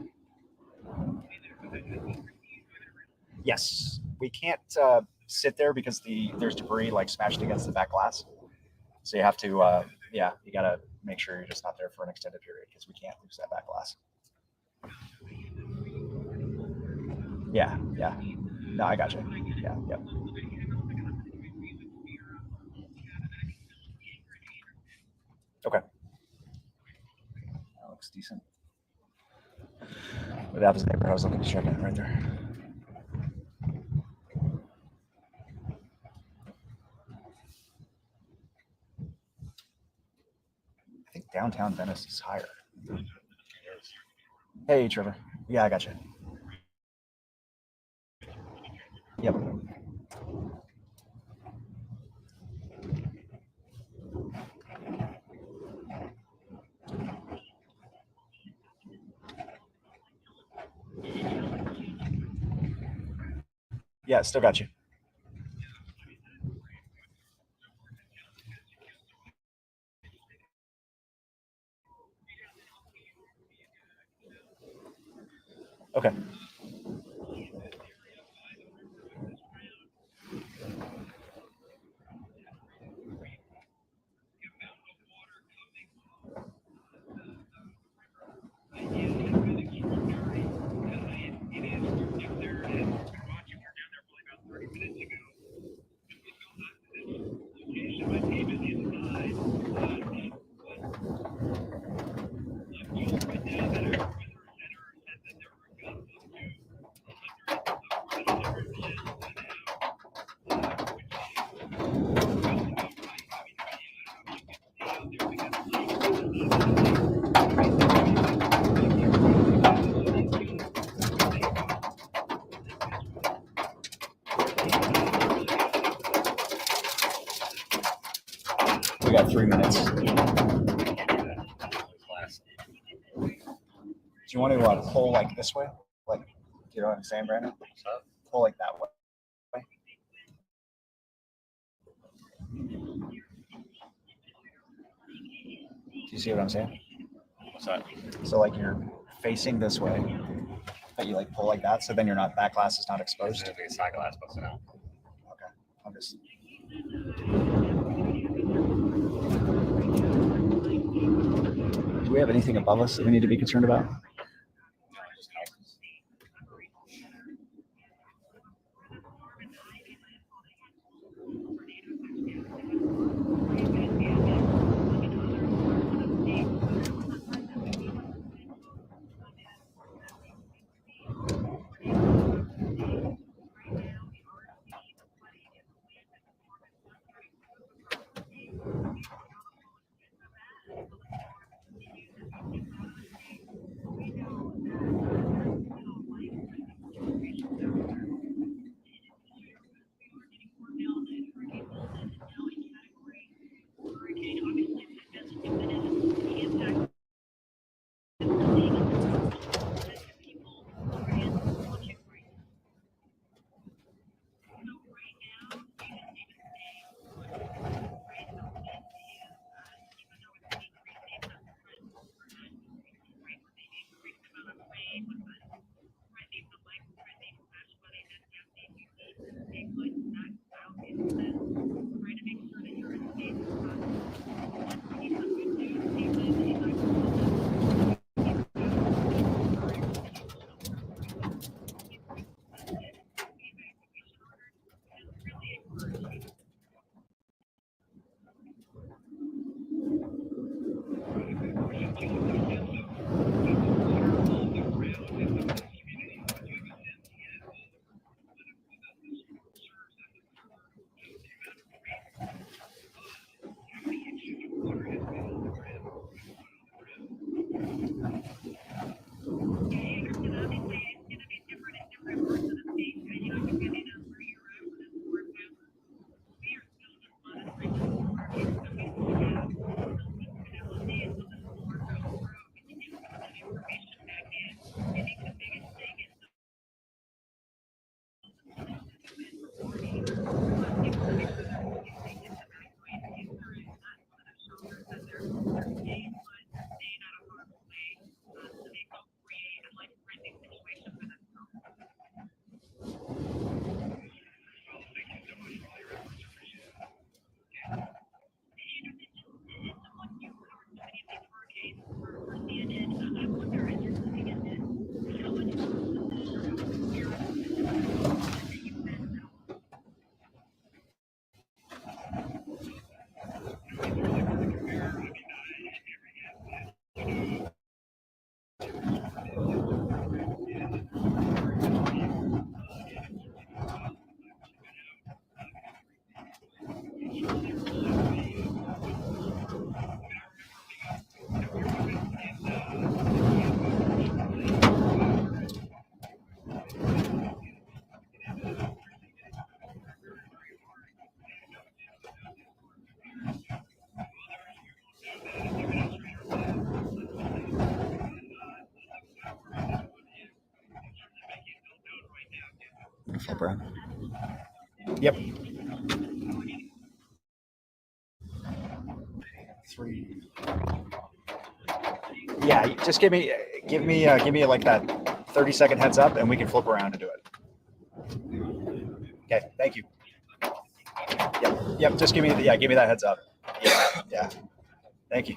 Yes, we can't sit there because there's debris like smashed against the back glass. So you have to, yeah, you gotta make sure you're just not there for an extended period because we can't lose that back glass. Yeah, yeah. No, I gotcha. Yeah, yep. Okay. That looks decent. But that was the neighborhood I was looking to check in right there. I think downtown Venice is higher. Hey, Trevor. Yeah, I got you. Yep. Yeah, still got you. Okay. We got 3 minutes. Do you want to pull like this way? Like, you know what I'm saying, Brandon? Pull like that way. Do you see what I'm saying? What's that? So like you're facing this way, but you like pull like that, so then you're not, that glass is not exposed. There's a side glass busting out. Okay, I'm just Do we have anything above us that we need to be concerned about? Flip around. Yep. 3. Yeah, just give me like that 30-second heads up, and we can flip around and do it. Okay, thank you. Yep. Just give me that heads up. Yeah. Thank you.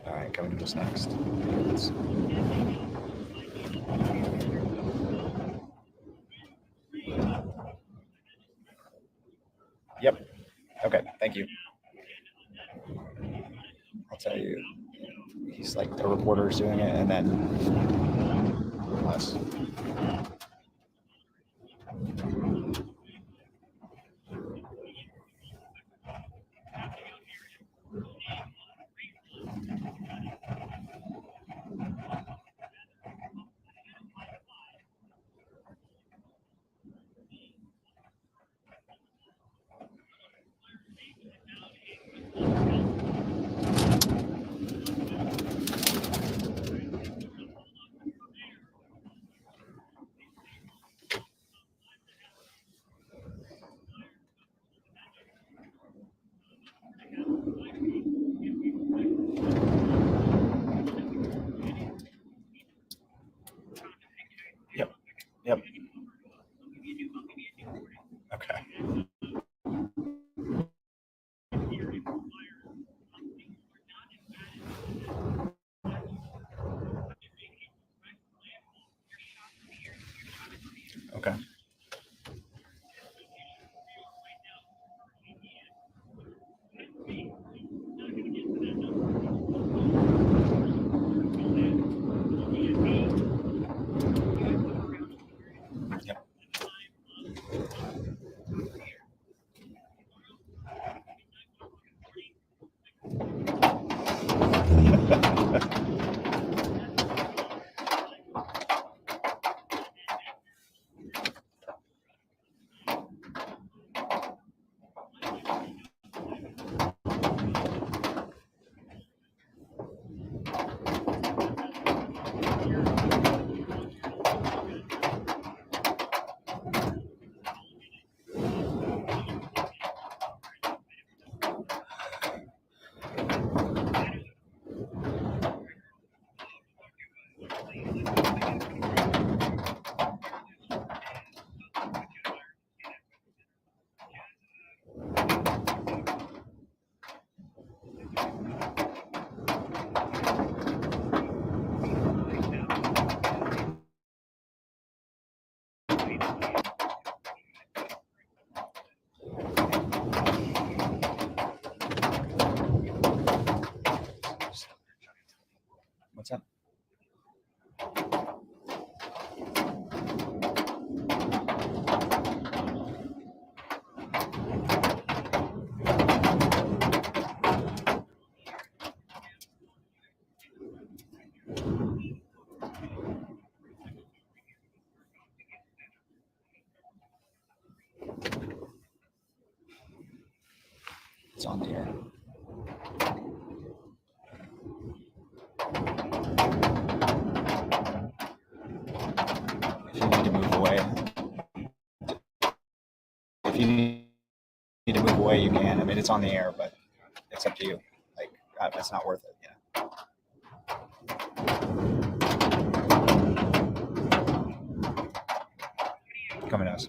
All right, coming to us next. Yep. Okay, thank you. I'll tell you, he's like the reporter's doing it, and then us. Yep. Okay. Okay. Yep. What's up? It's on the air. If you need to move away, you can. I mean, it's on the air, but it's up to you. Like, it's not worth it. Coming to us.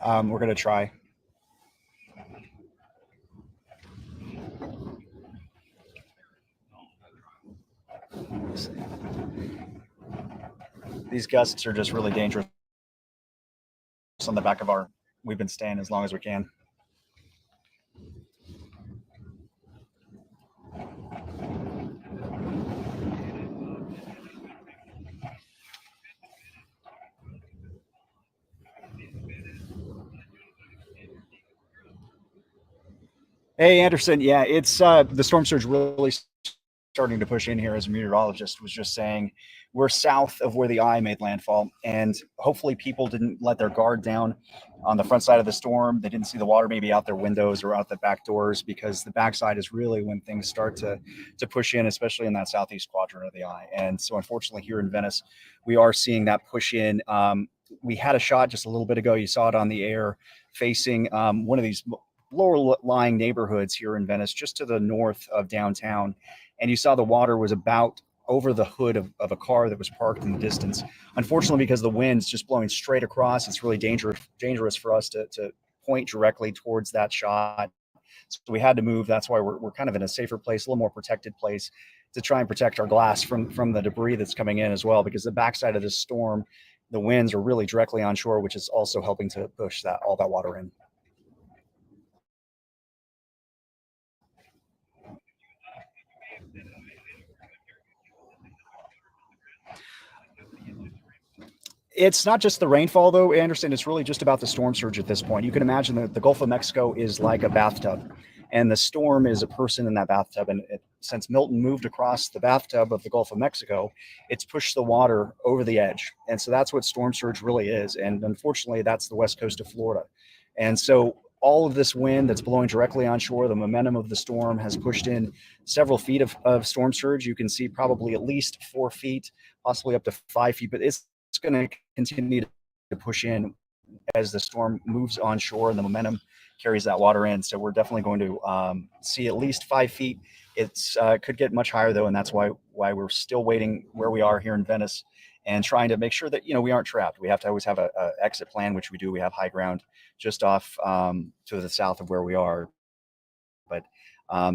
We're going to try. These gusts are just really dangerous on the back of our. We've been staying as long as we can. Hey, Anderson. Yeah, it's the storm surge really starting to push in here, as a meteorologist was just saying. We're south of where the eye made landfall, and hopefully people didn't let their guard down on the front side of the storm. They didn't see the water maybe out their windows or out the back doors, because the backside is really when things start to push in, especially in that southeast quadrant of the eye. And so unfortunately here in Venice, we are seeing that push in. We had a shot just a little bit ago. You saw it on the air facing one of these lower lying neighborhoods here in Venice, just to the north of downtown. And you saw the water was about over the hood of a car that was parked in the distance. Unfortunately, because the wind's just blowing straight across, it's really dangerous for us to point directly towards that shot. So we had to move. That's why we're kind of in a safer place, a little more protected place, to try and protect our glass from the debris that's coming in as well, because the backside of this storm, the winds are really directly onshore, which is also helping to push all that water in. It's not just the rainfall, though, Anderson. It's really just about the storm surge at this point. You can imagine that the Gulf of Mexico is like a bathtub, and the storm is a person in that bathtub. And since Milton moved across the bathtub of the Gulf of Mexico, it's pushed the water over the edge. And so that's what storm surge really is. And unfortunately, that's the west coast of Florida. And so all of this wind that's blowing directly onshore, the momentum of the storm has pushed in several feet of storm surge. You can see probably at least 4 feet, possibly up to 5 feet, but it's going to continue to push in as the storm moves onshore and the momentum carries that water in. So we're definitely going to see at least 5 feet. It's could get much higher though, and that's why we're still waiting where we are here in Venice and trying to make sure that we aren't trapped. We have to always have a exit plan, which we do. We have high ground just off to the south of where we are, but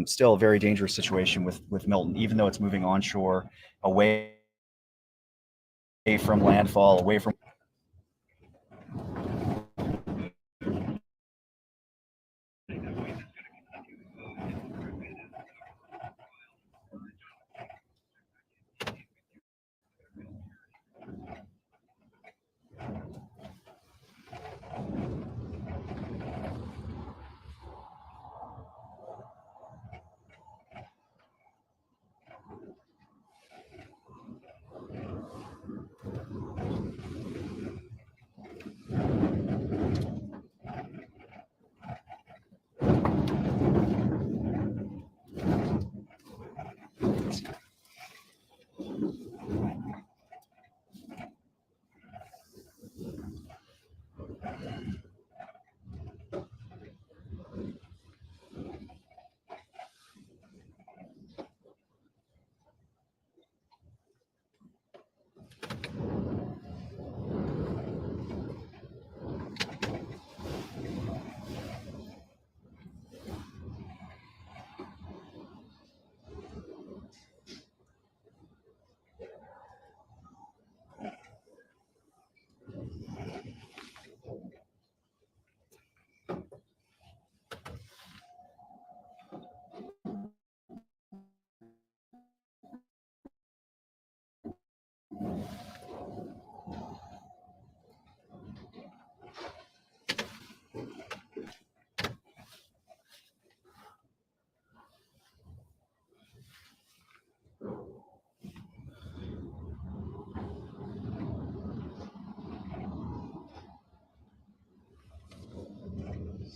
still a very dangerous situation with Milton, even though it's moving onshore, away from landfall, away from.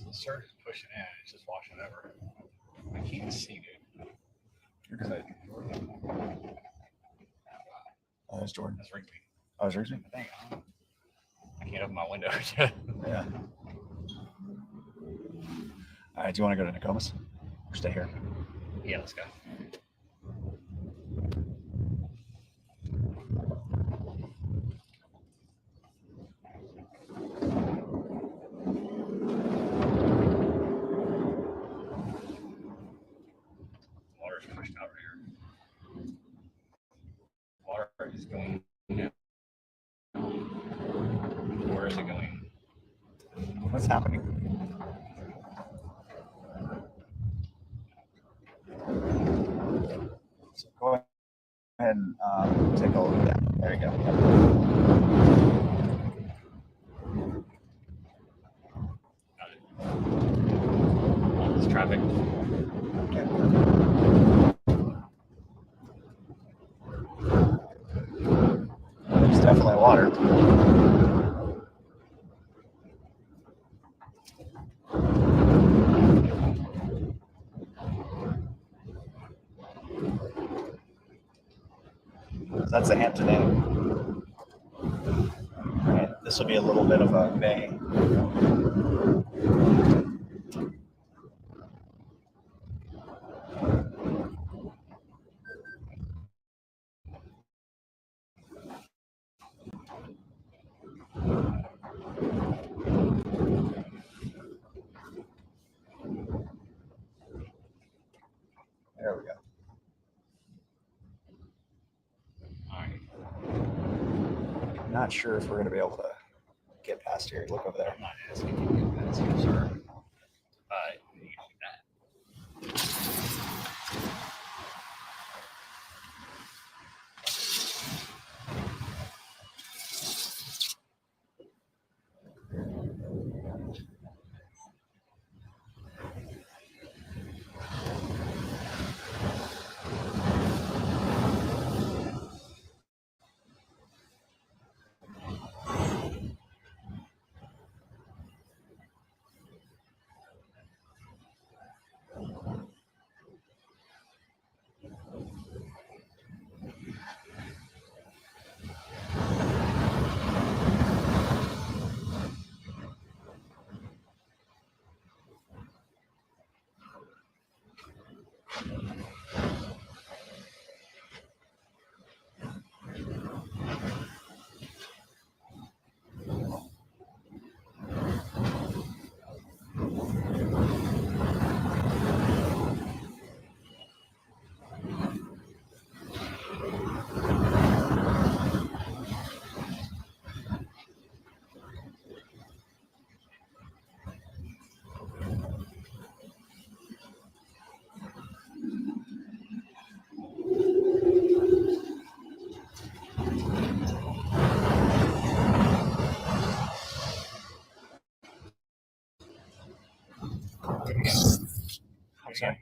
The surge is pushing in. It's just washing over. I can't see, dude. You're good. Oh, that's Jordan. That's Rigby. Oh, it's Rigby? I think. I can't open my window yet. Yeah. All right. Do you want to go to Nokomis or stay here? Yeah, let's go. What's happening? So go ahead and take a look at that. There you go. Got it. All this traffic. Okay. There's definitely water. So that's the Hampton Inn. Right. This will be a little bit of a bay. There we go. All right. I'm not sure if we're going to be able to get past here. Look over there. I'm not asking you to get that, sir. You can do that. I'm sorry.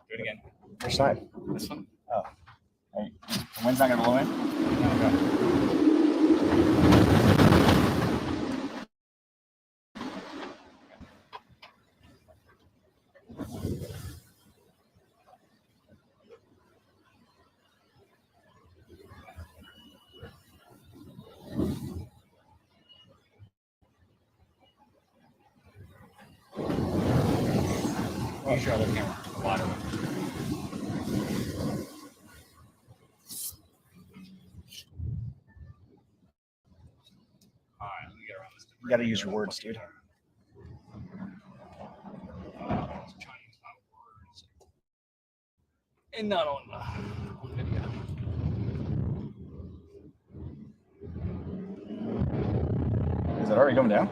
Do it again. Which side? This one? Oh. Hey, the wind's not going to blow in? Okay. Use your other camera, the wider one. All right, let me get around this. You got to use your words, dude. Chinese words. And not on video. Is it already going down?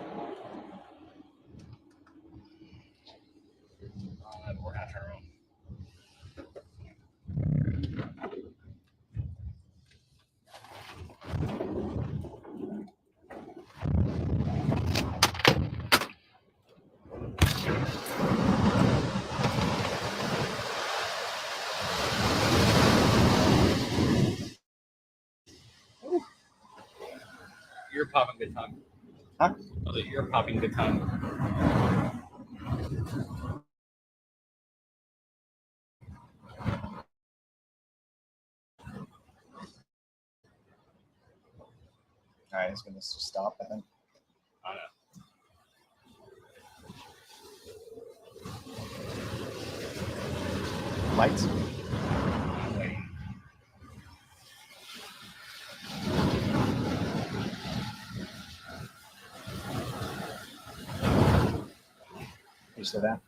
We're after our own. You're popping good time. Huh? Oh, you're popping good time. All right, it's going to stop, I think. I know. Lights? I'm waiting. You still there?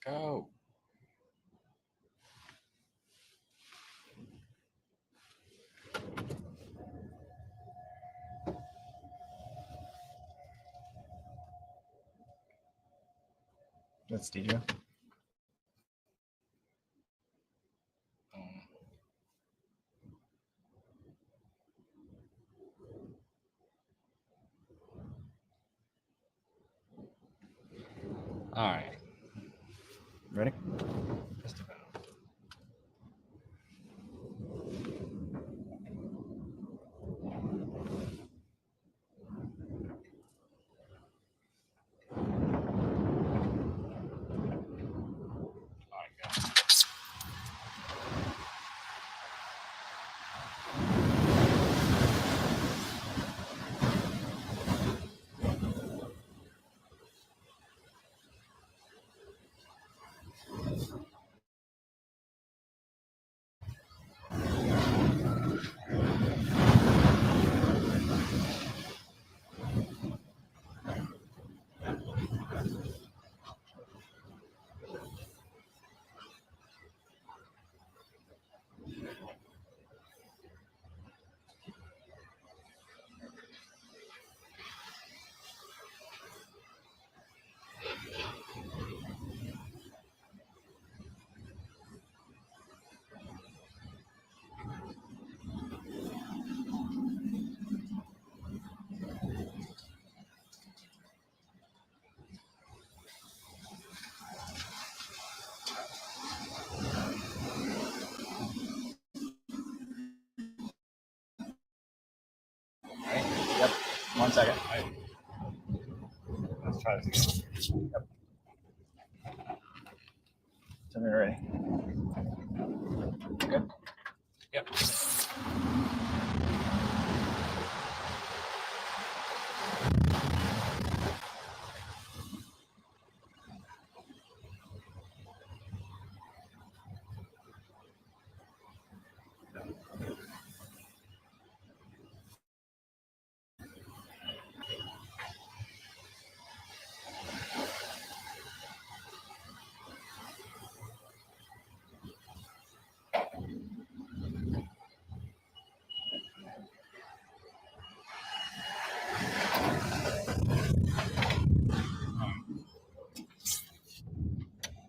Go. That's DJ. All right. Ready? Just about. All right, go. Right? Yep. 1 second. All right. Let's try this again. Yep. Tell me you're ready. Good. Yep.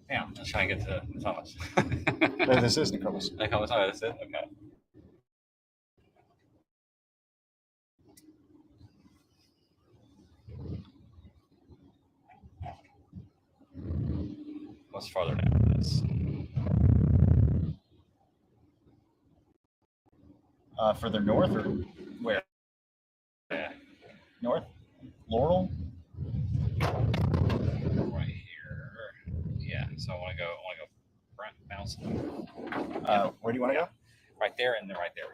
Yeah, let's try and get to Thomas. No, this is Nicholas. Oh, that's it? Okay. What's farther down this? Further north or where? Yeah. North? Laurel? Right here. Yeah. So I want to go bounce. Where do you want to go? Right there and then right there.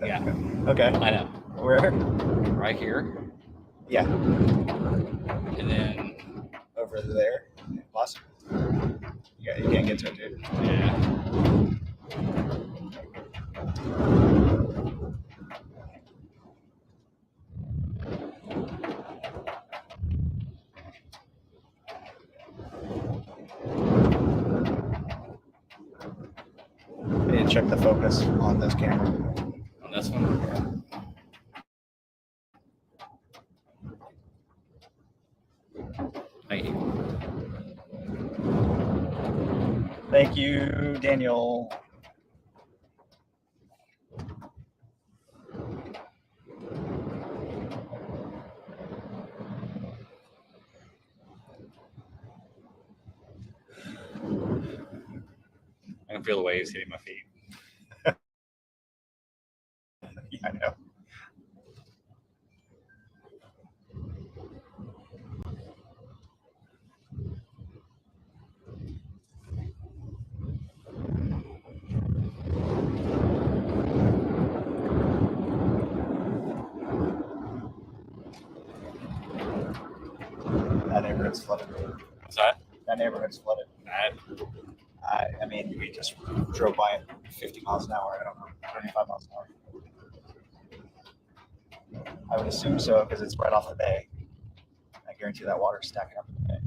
Yeah. Okay. I know. Where? Right here. Yeah. And then Over there. Awesome. Yeah, you can't get to it, dude. yeah. I need to check the focus on this camera. On this one. Thank you. Thank you, Daniel. I can feel the waves hitting my feet. Yeah, I know. That neighborhood's flooded. What's that? That neighborhood's flooded. That. I mean, we just drove by it 50 miles an hour. I don't know, 35 miles an hour. I would assume so because it's right off the bay. I guarantee that water's stacking up in the bay.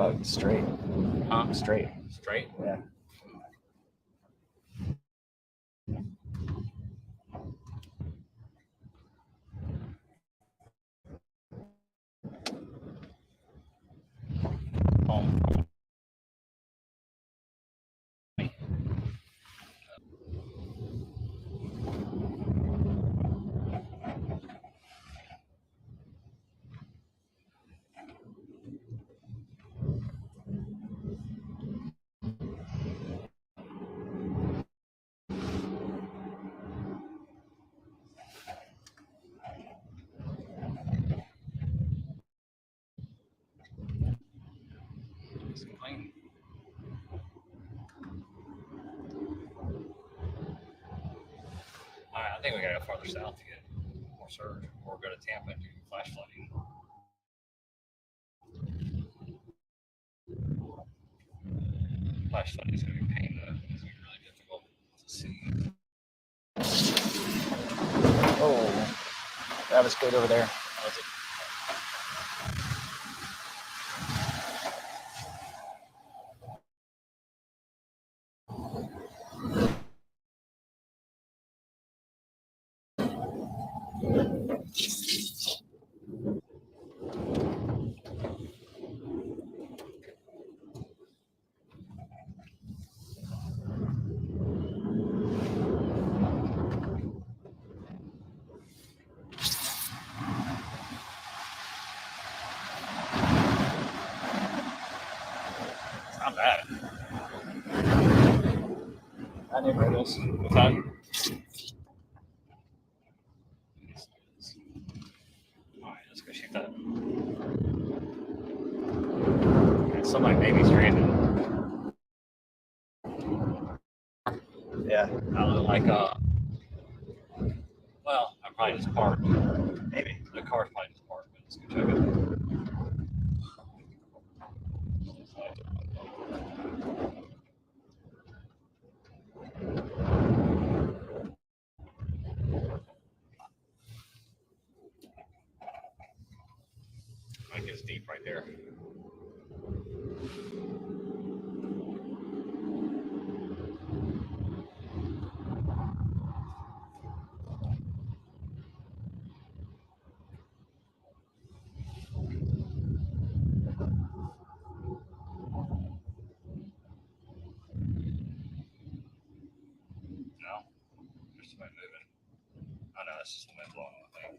about straight? Huh? Straight. Straight? Yeah. Home. It's clean. All right, I think we gotta go farther south to get more surge, or go to Tampa and do flash flooding. Flash flooding is gonna be a pain though. It's gonna be really difficult to see. Oh, that was good over there. That's it. It's not bad. I neighborhood is. What's that? All right, let's go shoot that. Somebody may be stranded. Yeah, I look like well, I probably just parked. maybe. The car's probably just parked, but let's go check it. I think it's deep right there. No, there's somebody moving. Oh no, that's just the wind blowing the thing.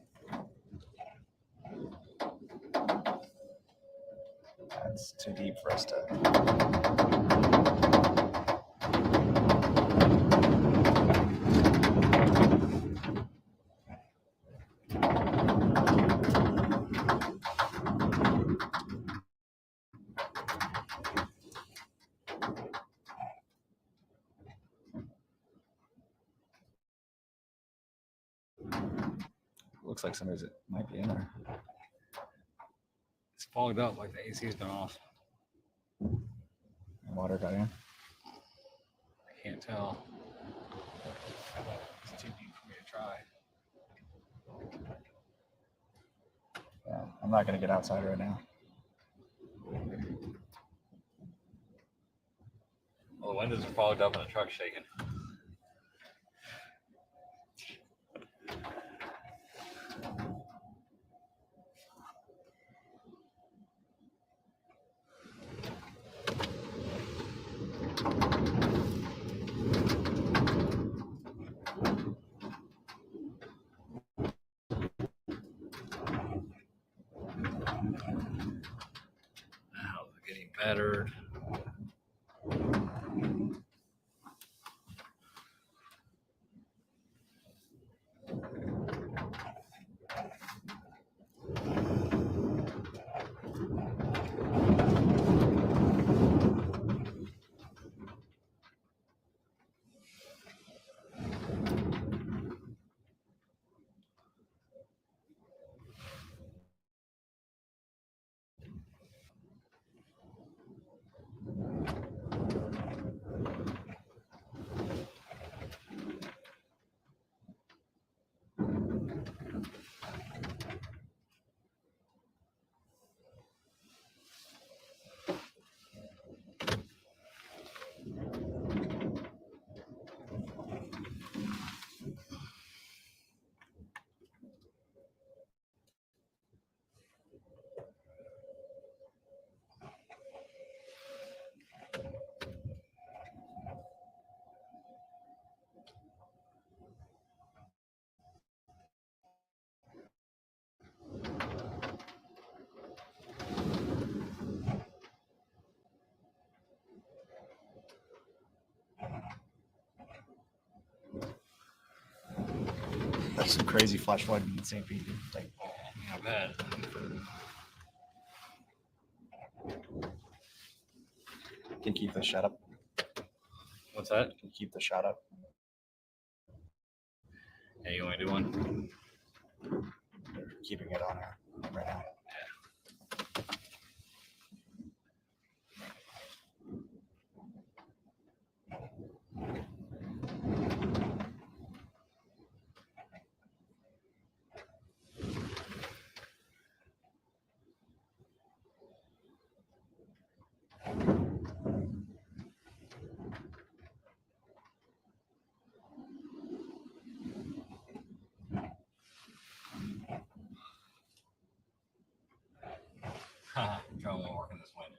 That's too deep for us to. Looks like somebody's might be in there. It's fogged up like the AC's been off. Water got in. I can't tell. It's too deep for me to try. Yeah, I'm not gonna get outside right now. Well, the windows are fogged up and the truck's shaking. How's it getting better? like some crazy flash flood in St. Pete. Dude. Like, Not bad. can you keep the shut up? What's that? Can you keep the shut up? Yeah, you want to do one? Keeping it on right now. Drone won't work in this wind.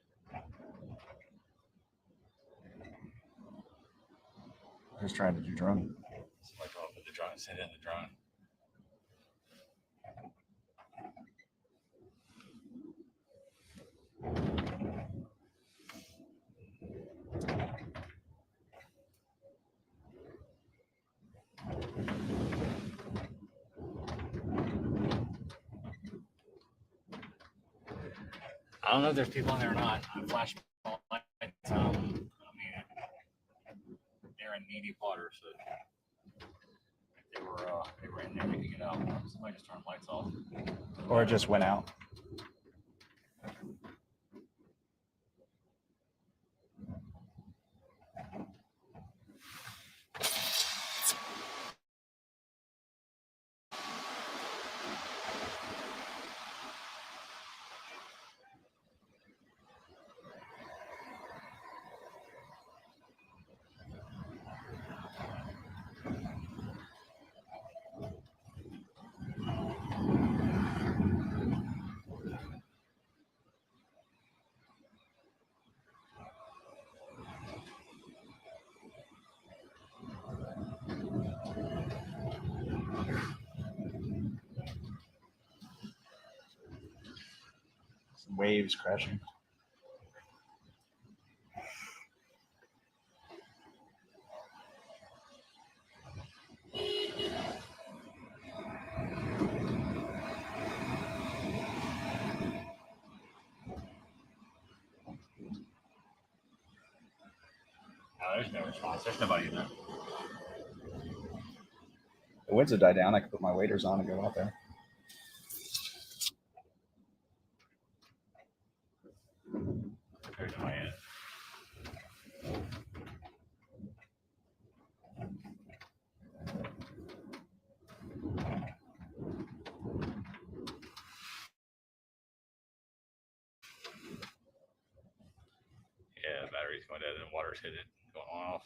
Just trying to do drone. Somebody go up with the drone, sit in the drone. I don't know if there's people in there or not. I flashed my lights. I mean, they're in needy water, so they were in there to get out. Somebody just turned the lights off. Or it just went out. Some waves crashing. No, there's no response. There's nobody in there. The winds have died down. I can put my waders on and go out there. There's nobody in it. Yeah, the battery's going dead and water's hit it, going on off.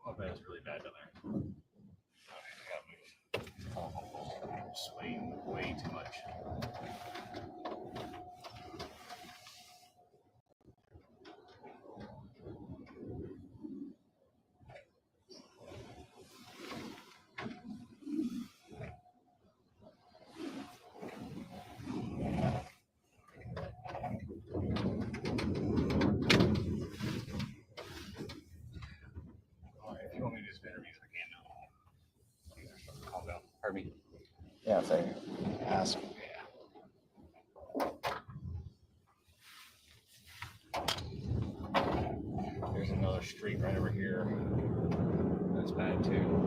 Oh, man, it's really bad down there. Okay, I gotta move. Swaying way too much. Alright, if you want me to do some interviews, I can now. Calm down. Pardon me. Yeah, if they ask. There's another street right over here. That's bad too.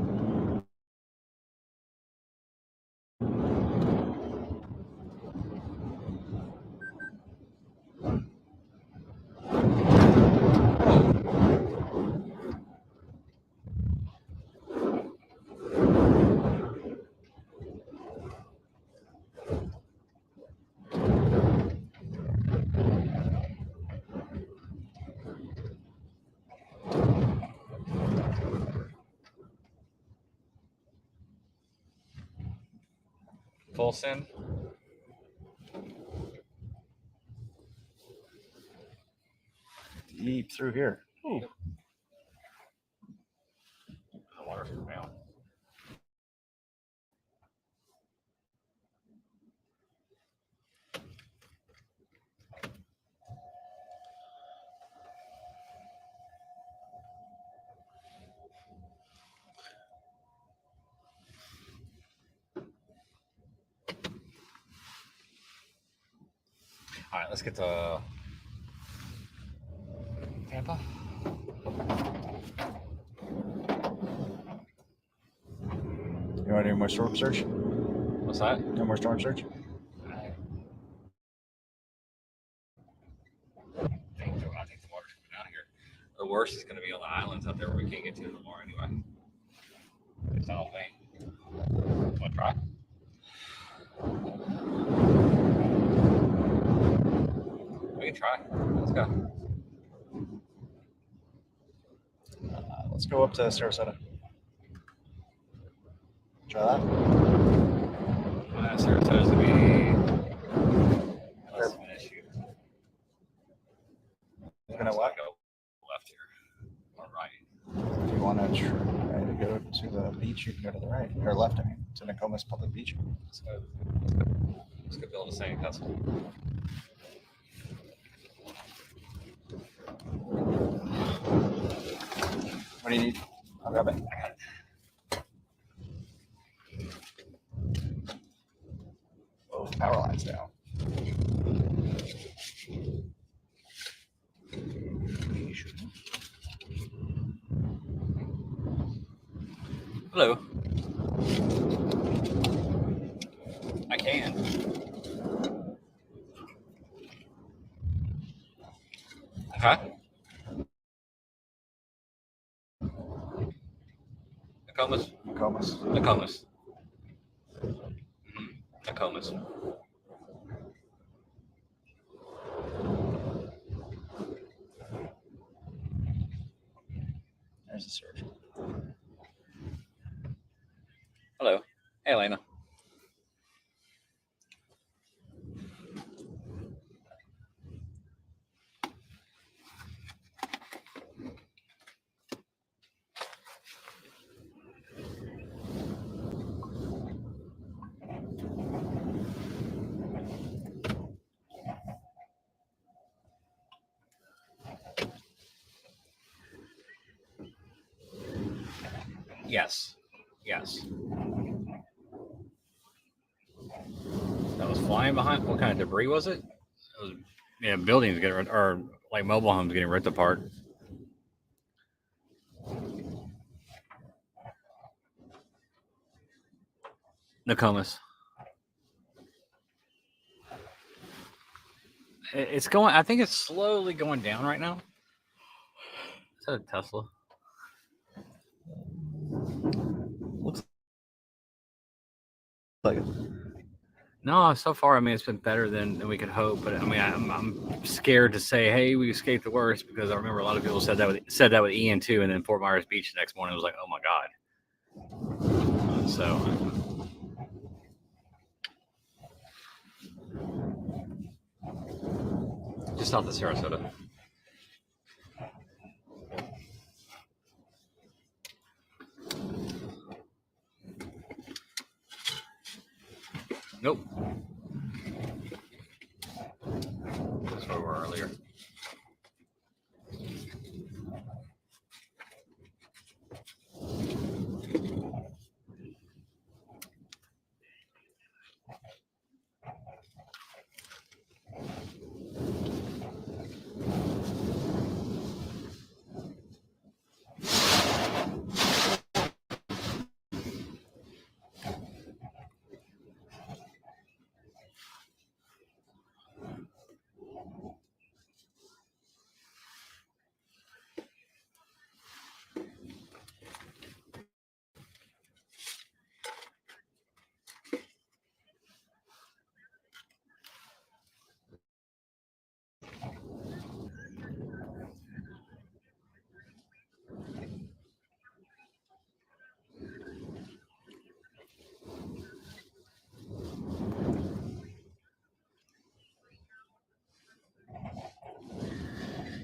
Full send. deep through here. Ooh. The water's coming out. All right, let's get to Tampa. You want to do more storm surge? What's that? No more storm surge? I think the water's coming out here. The worst is going to be on the islands out there where we can't get to no more anyway. It's all pain. Want to try? We can try. Let's go. Let's go up to Sarasota. Try that. Saratoga's going to be less of an issue. We're going to what? Go left here or right. If you want to try to go to the beach, you can go to the right. Or left, I mean, to Nokomis Public Beach. Let's go. Let's go build a sandcastle. What do you need? I'll grab it. I got it. Oh, power line's down. Hello. I can. Huh? Nokomis. Nokomis. Nokomis. Nokomis. There's the surge. Hello. Hey, Elena. Yes. Yes. That was flying behind. What kind of debris was it? It was, yeah, buildings getting or like mobile homes getting ripped apart. Nokomis. It's going. I think it's slowly going down right now. Is that a Tesla? Looks like it. No, so far, I mean, it's been better than we could hope. But I mean, I'm scared to say, hey, we escaped the worst, because I remember a lot of people said that with Ian too, and then Fort Myers Beach the next morning was like, oh my god. So. Just south of Sarasota. Nope. That's where we were earlier.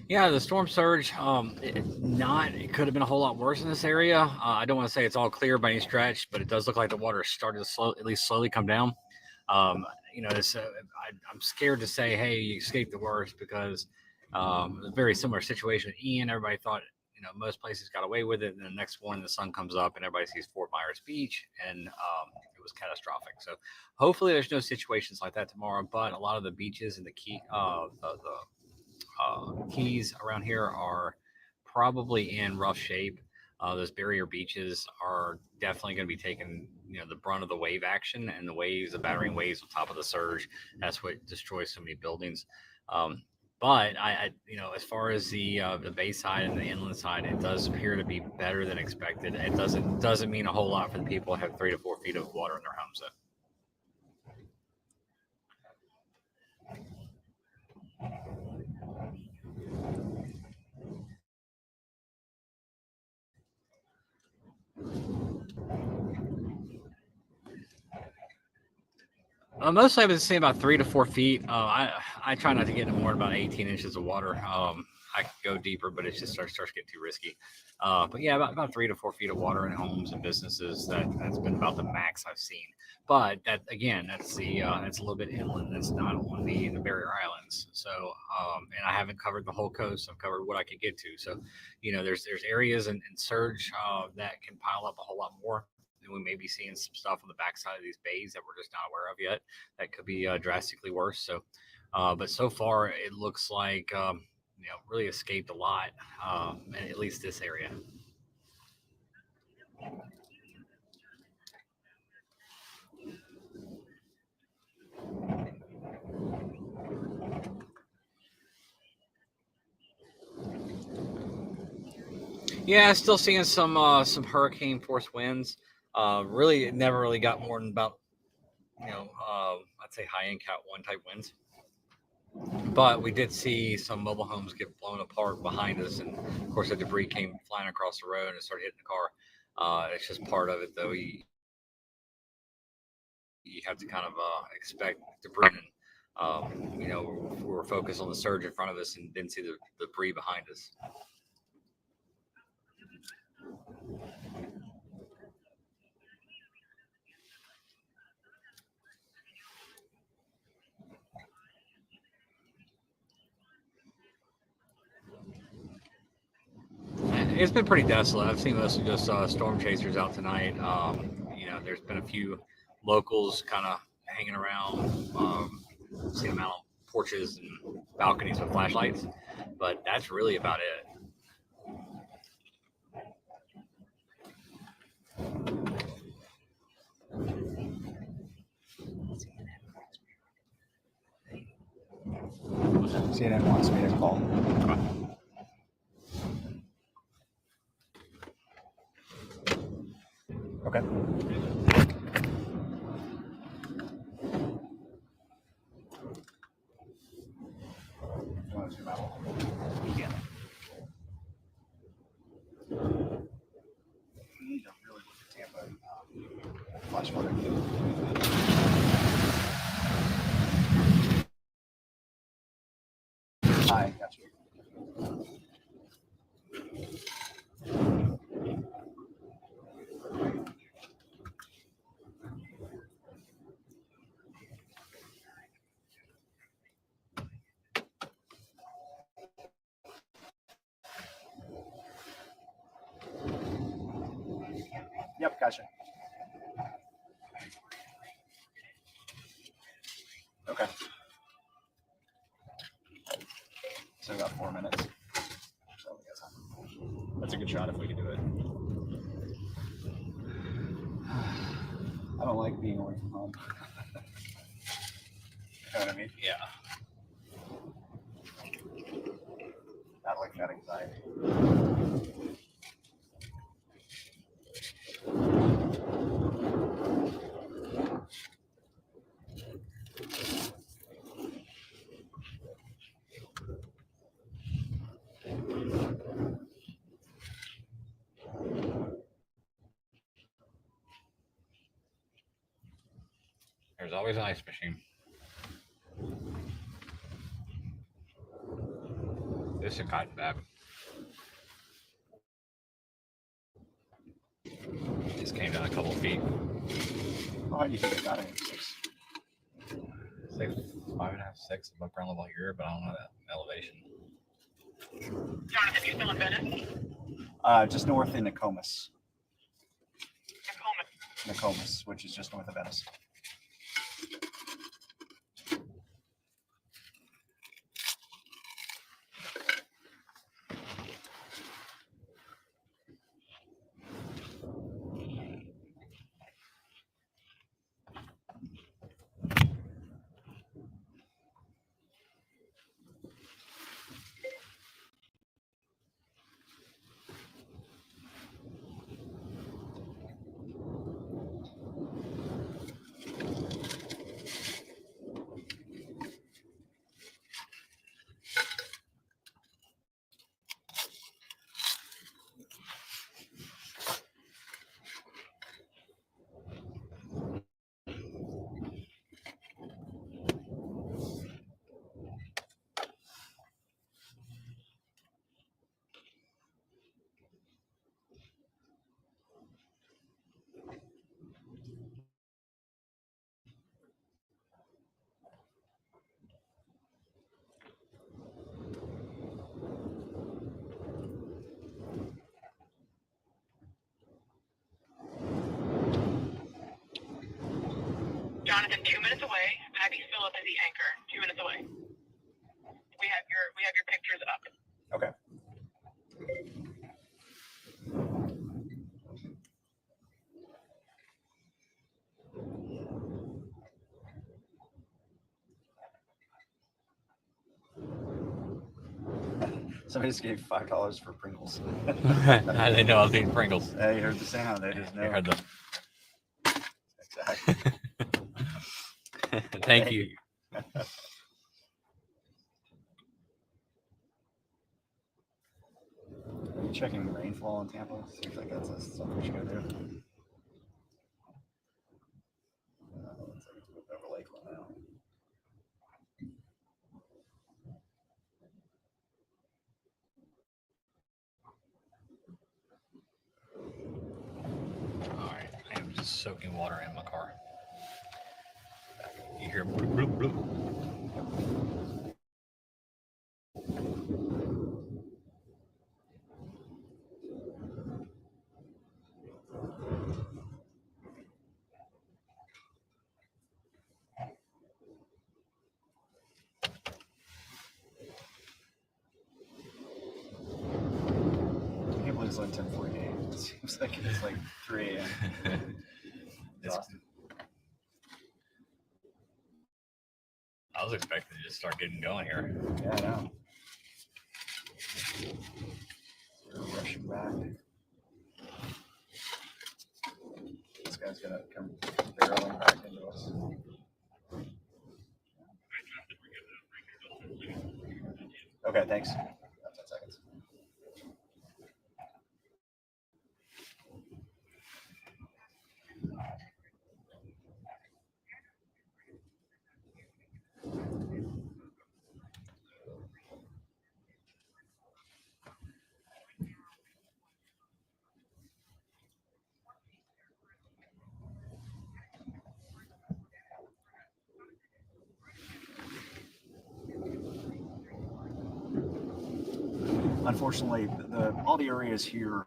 Yeah, the storm surge, it could have been a whole lot worse in this area. I don't want to say it's all clear by any stretch, but it does look like the water is starting to at least slowly come down. Um, I'm scared to say, hey, you escaped the worst because it was a very similar situation with Ian. Everybody thought, most places got away with it. And then the next morning, the sun comes up and everybody sees Fort Myers Beach, and it was catastrophic. So hopefully, there's no situations like that tomorrow. But a lot of the beaches and the keys around here are probably in rough shape. Those barrier beaches are definitely going to be taking the brunt of the wave action, and the waves, the battering waves on top of the surge. That's what destroys so many buildings. Um, but as far as the bay side and the inland side, it does appear to be better than expected. It doesn't mean a whole lot for the people who have 3 to 4 feet of water in their homes, though. Mostly I would say about 3 to 4 feet. I try not to get into more than about 18 inches of water. I could go deeper, but it just starts getting too risky. But yeah, about 3 to 4 feet of water in homes and businesses. That's been about the max I've seen. But that again, that's a little bit inland. That's not on the barrier islands. So and I haven't covered the whole coast. I've covered what I could get to. So there's areas in surge that can pile up a whole lot more. And we may be seeing some stuff on the backside of these bays that we're just not aware of yet. That could be drastically worse. So, but so far it looks like really escaped a lot, at least this area. Yeah, still seeing some hurricane force winds. Really, it never really got more than about I'd say high end Cat 1 type winds. But we did see some mobile homes get blown apart behind us, and of course the debris came flying across the road and started hitting the car. It's just part of it, though. You have to kind of expect debris. And we were focused on the surge in front of us and didn't see the debris behind us. It's been pretty desolate. I've seen mostly just storm chasers out tonight. There's been a few locals kind of hanging around. Seen them out on porches and balconies with flashlights, but that's really about it. CNN wants me to call. Okay. You want to zoom out? Yeah. We need to really look at Tampa flash flooding. I got you. Yep, gotcha. Okay. So we got 4 minutes. So we got time. That's a good shot if we can do it. I don't like being away from home. You know what I mean? Yeah. Not like that anxiety. There's always an ice machine. This has gotten bad. Just came down a couple of feet. Oh, how do you think it got in 6? It's like 5.5, 6 above ground level here, but I don't know that elevation. Jonathan, you still in Venice? Just north in Nokomis. Tacoma. Nokomis, which is just north of Venice. Jonathan, 2 minutes away. Abby Phillip is the anchor. 2 minutes away. We have your pictures up. Okay. Somebody just gave $5 for Pringles. How do they know I was eating Pringles? They heard the sound. They just know. They heard the. Exactly. Thank you. Are you checking rainfall in Tampa? Seems like that's something we should go do. Looks like it's moved over Lakeland now. All right, I am just soaking water in my car. You hear bloop, bloop, bloop. I can't believe it's like 10:48. It seems like it's like 3 a.m. Exhausted. I was expecting to just start getting going here. Yeah, I know. We're rushing back. This guy's gonna come barreling back into us. Okay, thanks. About 10 seconds. Unfortunately, all the areas here,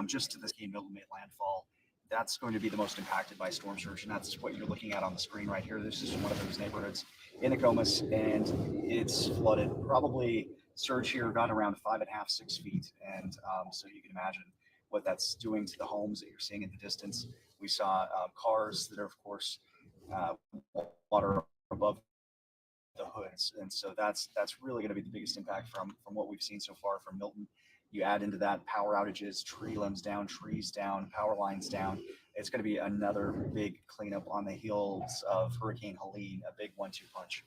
just to this game, Milton made landfall. That's going to be the most impacted by storm surge, and that's what you're looking at on the screen right here. This is one of those neighborhoods in Nokomis, and it's flooded. Probably surge here got around 5.5, 6 feet, and so you can imagine what that's doing to the homes that you're seeing in the distance. We saw cars that are, of course, water above the hoods, and so that's really going to be the biggest impact from what we've seen so far from Milton. You add into that power outages, tree limbs down, trees down, power lines down. It's going to be another big cleanup on the heels of Hurricane Helene, a big 1-2 punch.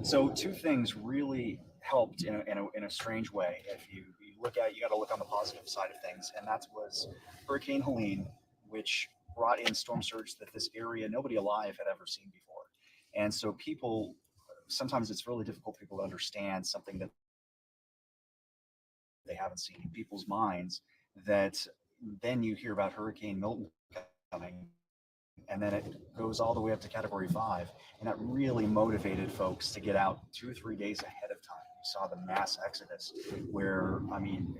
So two things really helped in a strange way. If you look at, you got to look on the positive side of things, and that was Hurricane Helene, which brought in storm surge that this area nobody alive had ever seen before. And so people, sometimes it's really difficult for people to understand something that they haven't seen in people's minds. That then you hear about Hurricane Milton coming, and then it goes all the way up to Category 5, and that really motivated folks to get out 2 or 3 days ahead of time. You saw the mass exodus, where I mean,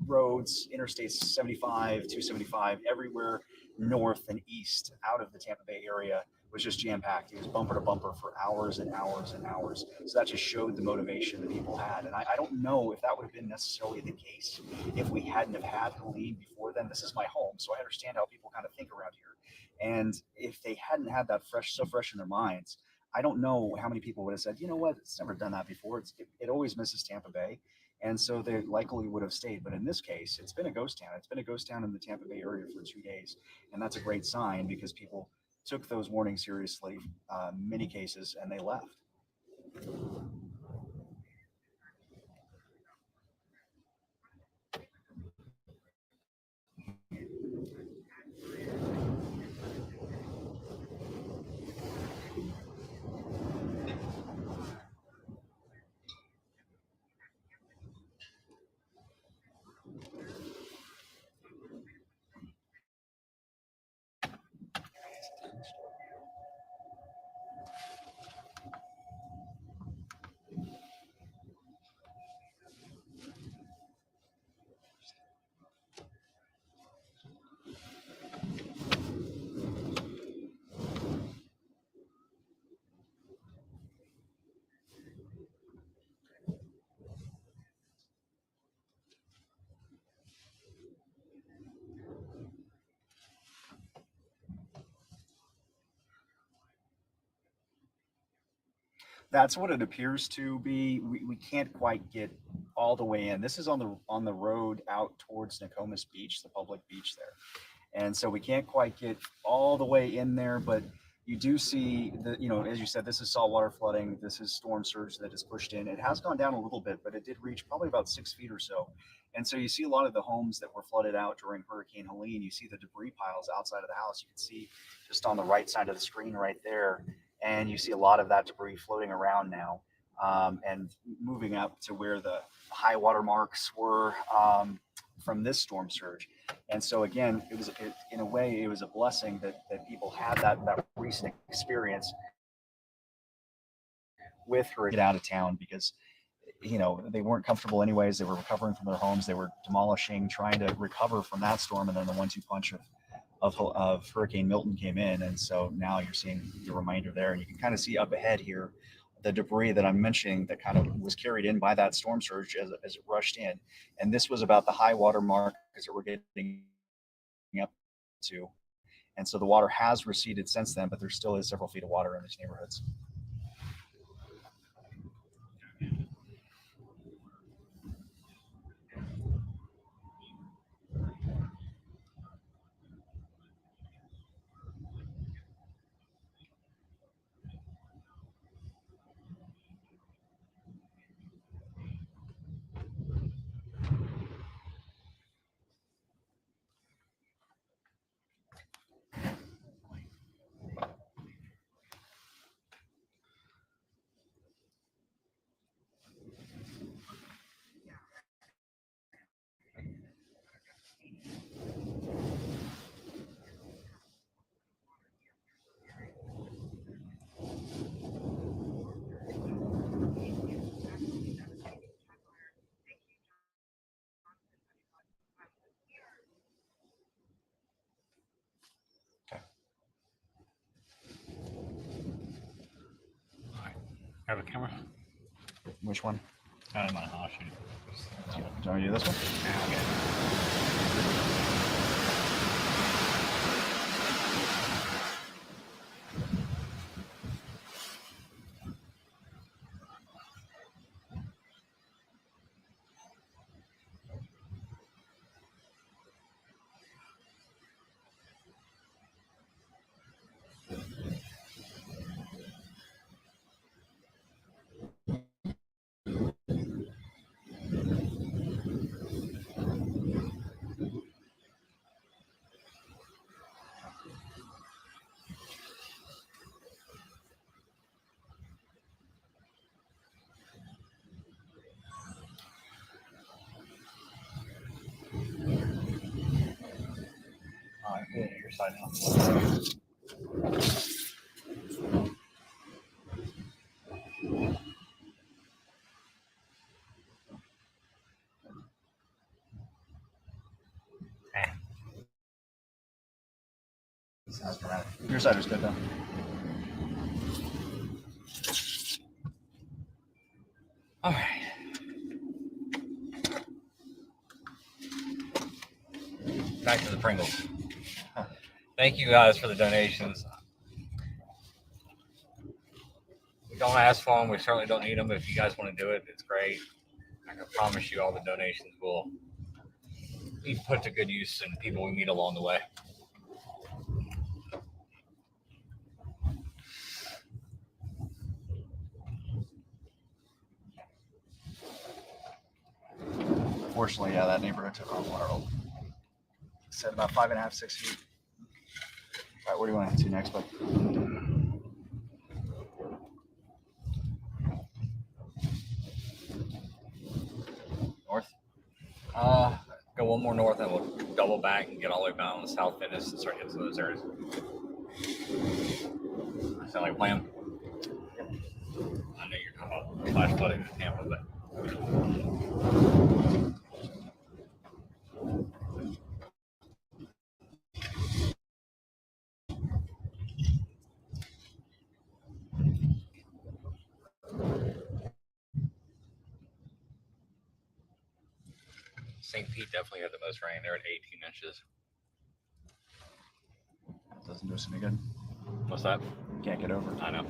roads, interstates 75, 275, everywhere north and east out of the Tampa Bay area was just jam packed. It was bumper to bumper for hours and hours and hours. So that just showed the motivation that people had. And I don't know if that would have been necessarily the case if we hadn't have had Helene before then. This is my home, so I understand how people kind of think around here. And if they hadn't had that so fresh in their minds, I don't know how many people would have said, you know what, it's never done that before. It always misses Tampa Bay. And so they likely would have stayed. But in this case, it's been a ghost town. It's been a ghost town in the Tampa Bay area for 2 days. And that's a great sign because people took those warnings seriously, many cases, and they left. That's what it appears to be. We can't quite get all the way in. This is on the road out towards Nokomis Beach, the public beach there. And so we can't quite get all the way in there, but you do see the, as you said, this is saltwater flooding. This is storm surge that is pushed in. It has gone down a little bit, but it did reach probably about 6 feet or so. And so you see a lot of the homes that were flooded out during Hurricane Helene. You see the debris piles outside of the house. You can see just on the right side of the screen right there. And you see a lot of that debris floating around now, and moving up to where the high water marks were from this storm surge. And so again, in a way, it was a blessing that people had that recent experience with her get out of town, because they weren't comfortable anyways. They were recovering from their homes. They were demolishing, trying to recover from that storm, and then the 1-2 punch of Hurricane Milton came in. And so now you're seeing the reminder there, and you can kind of see up ahead here the debris that I'm mentioning that kind of was carried in by that storm surge as it rushed in. And this was about the high water mark that we're getting up to. And so the water has receded since then, but there still is several feet of water in these neighborhoods. Have a camera? Which one? I don't mind. I'll shoot it. Do you want to do this one? Okay. Good. Your side now. Sounds dramatic. Your side was good though. All right. Back to the Pringles. Thank you guys for the donations. We don't ask for them. We certainly don't need them. If you guys want to do it, it's great. I can promise you all the donations will be put to good use and people we meet along the way. Fortunately, yeah, that neighborhood took on water. Said about 5.5, 6 feet. All right, where do you want to head to next, bud? North? Go one more north and we'll double back and get all the way down to South Venice and start getting to those areas. Sound like a plan? I know you're talking about flash flooding in Tampa, but St. Pete definitely had the most rain. They're at 18 inches. That doesn't do us any good. What's that? Can't get over. I know.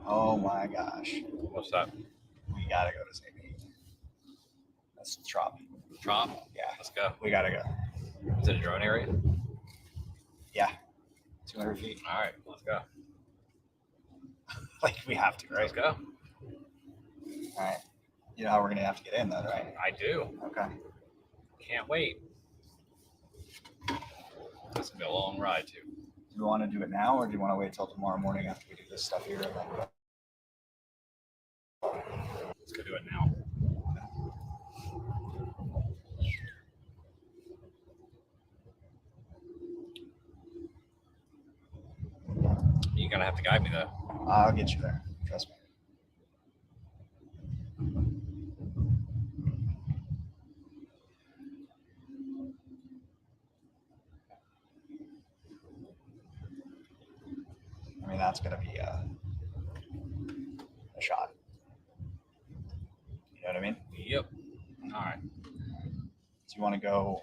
Oh my gosh. What's that? We gotta go to St. Pete. That's Trop. Trop? Yeah. Let's go. We gotta go. Is it a drone area? Yeah. 200 feet. All right, let's go. Like, we have to, right? Let's go. All right. You know how we're gonna have to get in, though, right? I do. Okay. Can't wait. This will be a long ride, too. Do you want to do it now, or do you want to wait till tomorrow morning after we do this stuff here? And then go? Let's go do it now. You're going to have to guide me, though. I'll get you there. Trust me. I mean, that's going to be a shot. You know what I mean? Yep. All right. Do you want to go?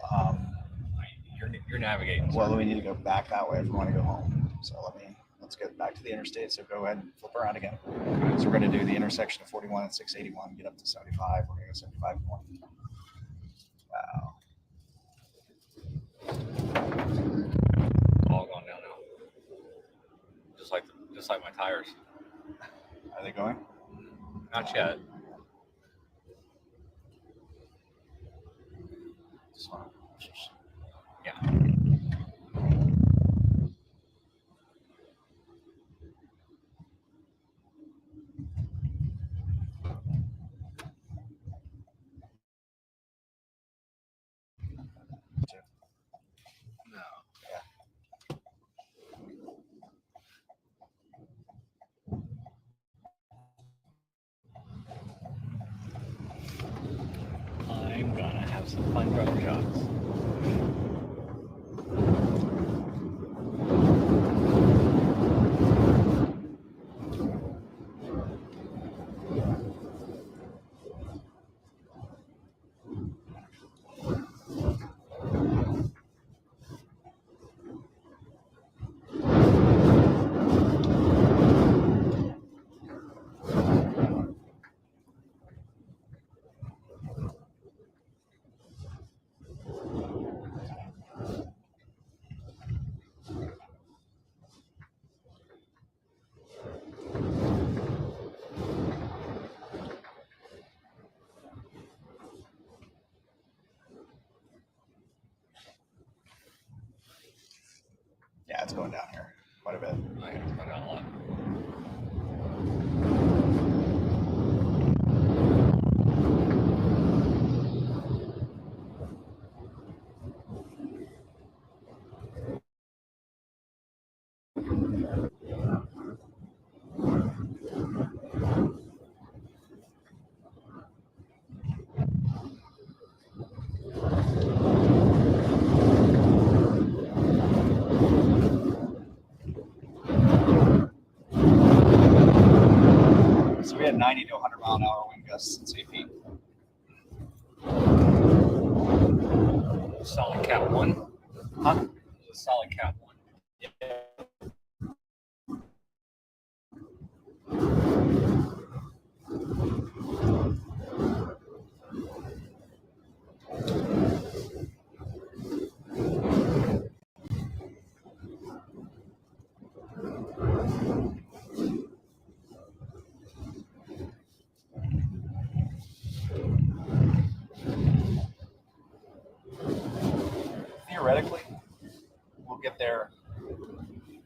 You're navigating. Well, we need to go back that way if we want to go home. So let's get back to the interstate. So go ahead and flip around again. So we're going to do the intersection of 41 and 681, get up to 75. We're going to go 75 more. Wow. All going down now. Just like my tires. Are they going? Not yet. Just want to. Yeah. No. Yeah. I'm gonna have some fun drone shots. Yeah, it's going down here quite a bit. I got to go down a lot. So we had 90 to 100 mile an hour wind gusts and safe heat. Solid Cat 1. Huh? It was a solid Cat 1. Theoretically, we'll get there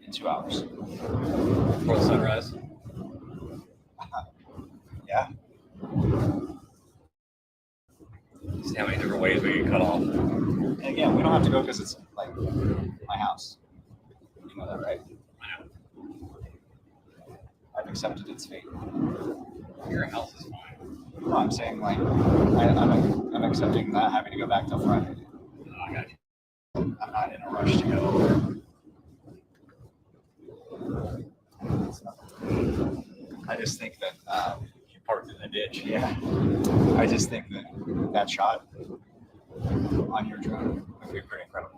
in 2 hours. Before the sunrise. Yeah. See how many different ways we get cut off. And again, we don't have to go because it's like my house. You know that, right? I know. I've accepted its fate. Your house is fine. No, I'm saying like I'm accepting not having to go back till Friday. Oh, I got you. I'm not in a rush to go. I just think that You parked in the ditch. yeah, I just think that shot on your drone would be pretty incredible.